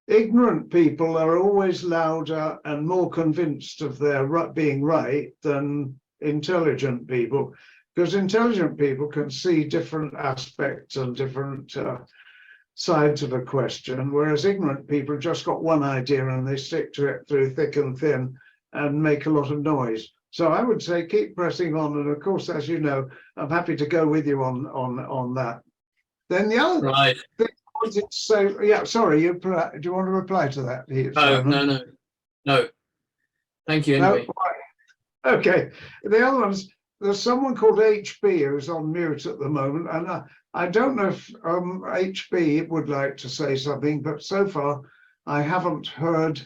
ignorant people are always louder and more convinced of their being right than intelligent people, because intelligent people can see different aspects and different sides of a question, whereas ignorant people just got one idea and they stick to it through thick and thin and make a lot of noise. So I would say keep pressing on, and of course, as you know, I'm happy to go with you on that. Then the other Right. thing I wanted to say, yeah, sorry, do you want to reply to that? No. Thank you No? anyway. Right. Okay. The other ones, there's someone called HB who's on mute at the moment, and I don't know if HB would like to say something, but so far I haven't heard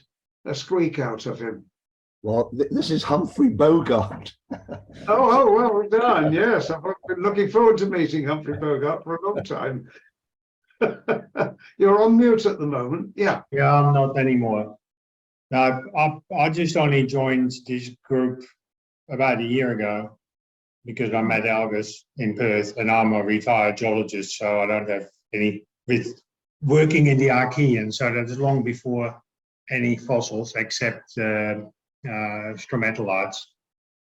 a squeak out of him. Well, this is Humphrey Bogart. Oh, well done. Yes, I've been looking forward to meeting Humphrey Bogart for a long time. You're on mute at the moment. Yeah. Yeah, I'm not anymore. No, I just only joined this group about a year ago because I met Algus in Perth, and I'm a retired geologist, so I don't have any with working in the Archean, so that is long before any fossils except stromatolites.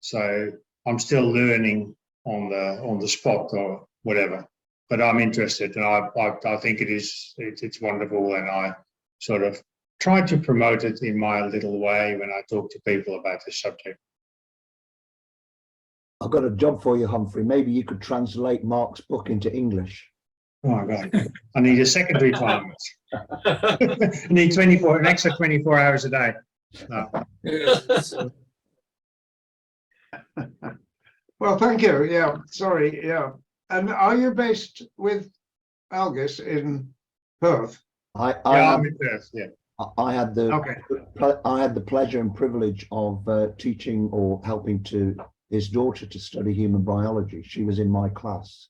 So I'm still learning on the spot or whatever. But I'm interested, and I think it's wonderful, and I sort of try to promote it in my little way when I talk to people about this subject. I've got a job for you, Humphrey. Maybe you could translate Mark's book into English. Oh my God, I need a second retirement. I need an extra 24 hours a day. No. Well, thank you. Yeah, sorry. Yeah. And are you based with Algus in Perth? I'm in Perth, yeah. I had the Okay. I had the pleasure and privilege of teaching or helping his daughter to study human biology. She was in my class,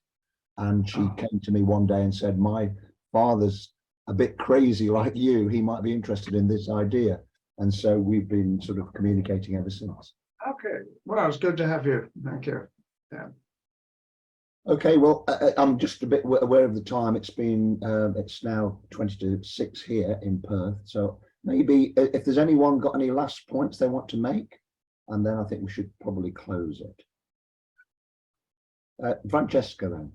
and she came to me one day and said, "My father's a bit crazy like you. He might be interested in this idea." And so we've been sort of communicating ever since. Okay. Well, it's good to have you. Thank you. Yeah. Okay, well, I'm just a bit aware of the time. It's now 20 to 6 here in Perth. So maybe if there's anyone got any last points they want to make, and then I think we should probably close it. Francesca, then.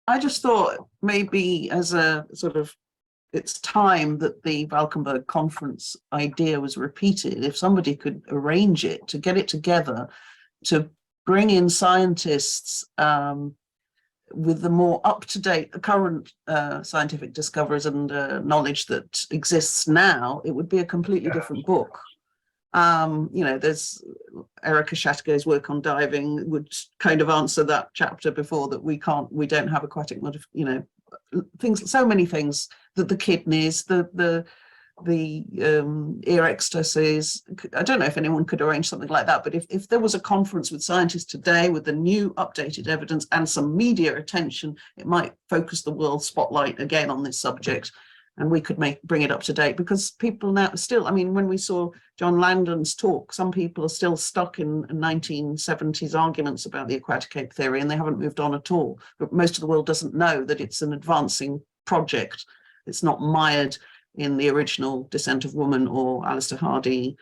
I just thought maybe as a sort of, it's time that the Valkenberg Conference idea was repeated. If somebody could arrange it, to get it together, to bring in scientists with the more up-to-date, current scientific discoveries and knowledge that exists now, it would be a completely different book. There's Erica Shattergo's work on diving would kind of answer that chapter before, that we don't have aquatic things, so many things, that the kidneys, the ear ecstasies. I don't know if anyone could arrange something like that, but if there was a conference with scientists today with the new updated evidence and some media attention, it might focus the world spotlight again on this subject, and we could bring it up to date, because people now still, when we saw John Landon's talk, some people are still stuck in 1970s arguments about the aquatic ape theory, and they haven't moved on at all. But most of the world doesn't know that it's an advancing project. It's not mired in the original Descent of Woman or Alistair Hardy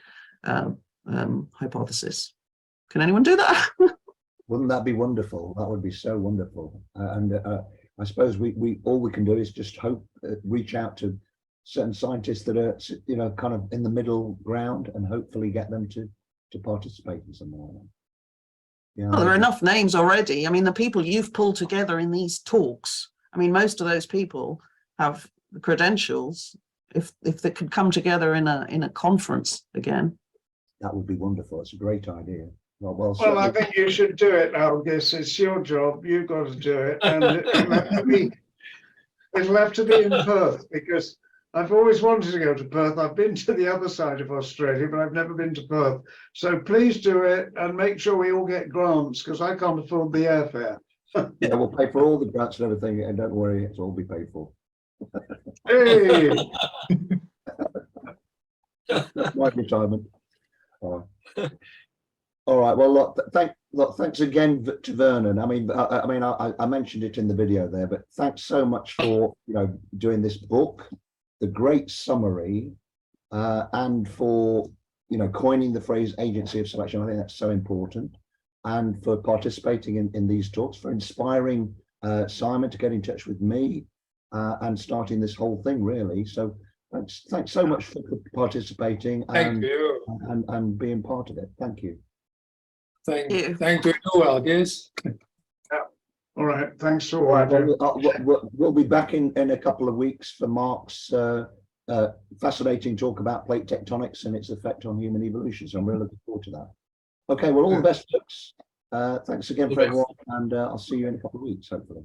hypothesis. Can anyone do that? Wouldn't that be wonderful? That would be so wonderful. I suppose all we can do is just hope, reach out to certain scientists that are, kind of in the middle ground, and hopefully get them to participate in something like that. Yeah, Well, there are enough names already. The people you've pulled together in these talks, most of those people have the credentials. If they could come together in a conference again, that would be wonderful. It's a great idea. Well, I think you should do it, Algus. It's your job. You've got to do it, and it'll have to be in Perth, because I've always wanted to go to Perth. I've been to the other side of Australia, but I've never been to Perth. So please do it, and make sure we all get grants, because I can't afford the airfare. Yeah, we'll pay for all the grants and everything, and don't worry, it's all be paid for. Hey. That's my retirement. All right. Well, look, thanks again to Vernon. I mentioned it in the video there, but thanks so much for doing this book. the great summary, and for, you know, coining the phrase agency of selection. I think that's so important, and for participating in these talks, for inspiring Simon to get in touch with me and starting this whole thing, really. So thanks so much for participating Thank you. and being part of it. Thank you. Thank you. you, Algis. All right, thanks for Right, watching. we'll be back in a couple of weeks for Mark's fascinating talk about plate tectonics and its effect on human evolution. So I'm really looking forward to that. Okay, well, all the best, folks. Thanks again for everyone, and I'll see you in a couple of weeks, hopefully.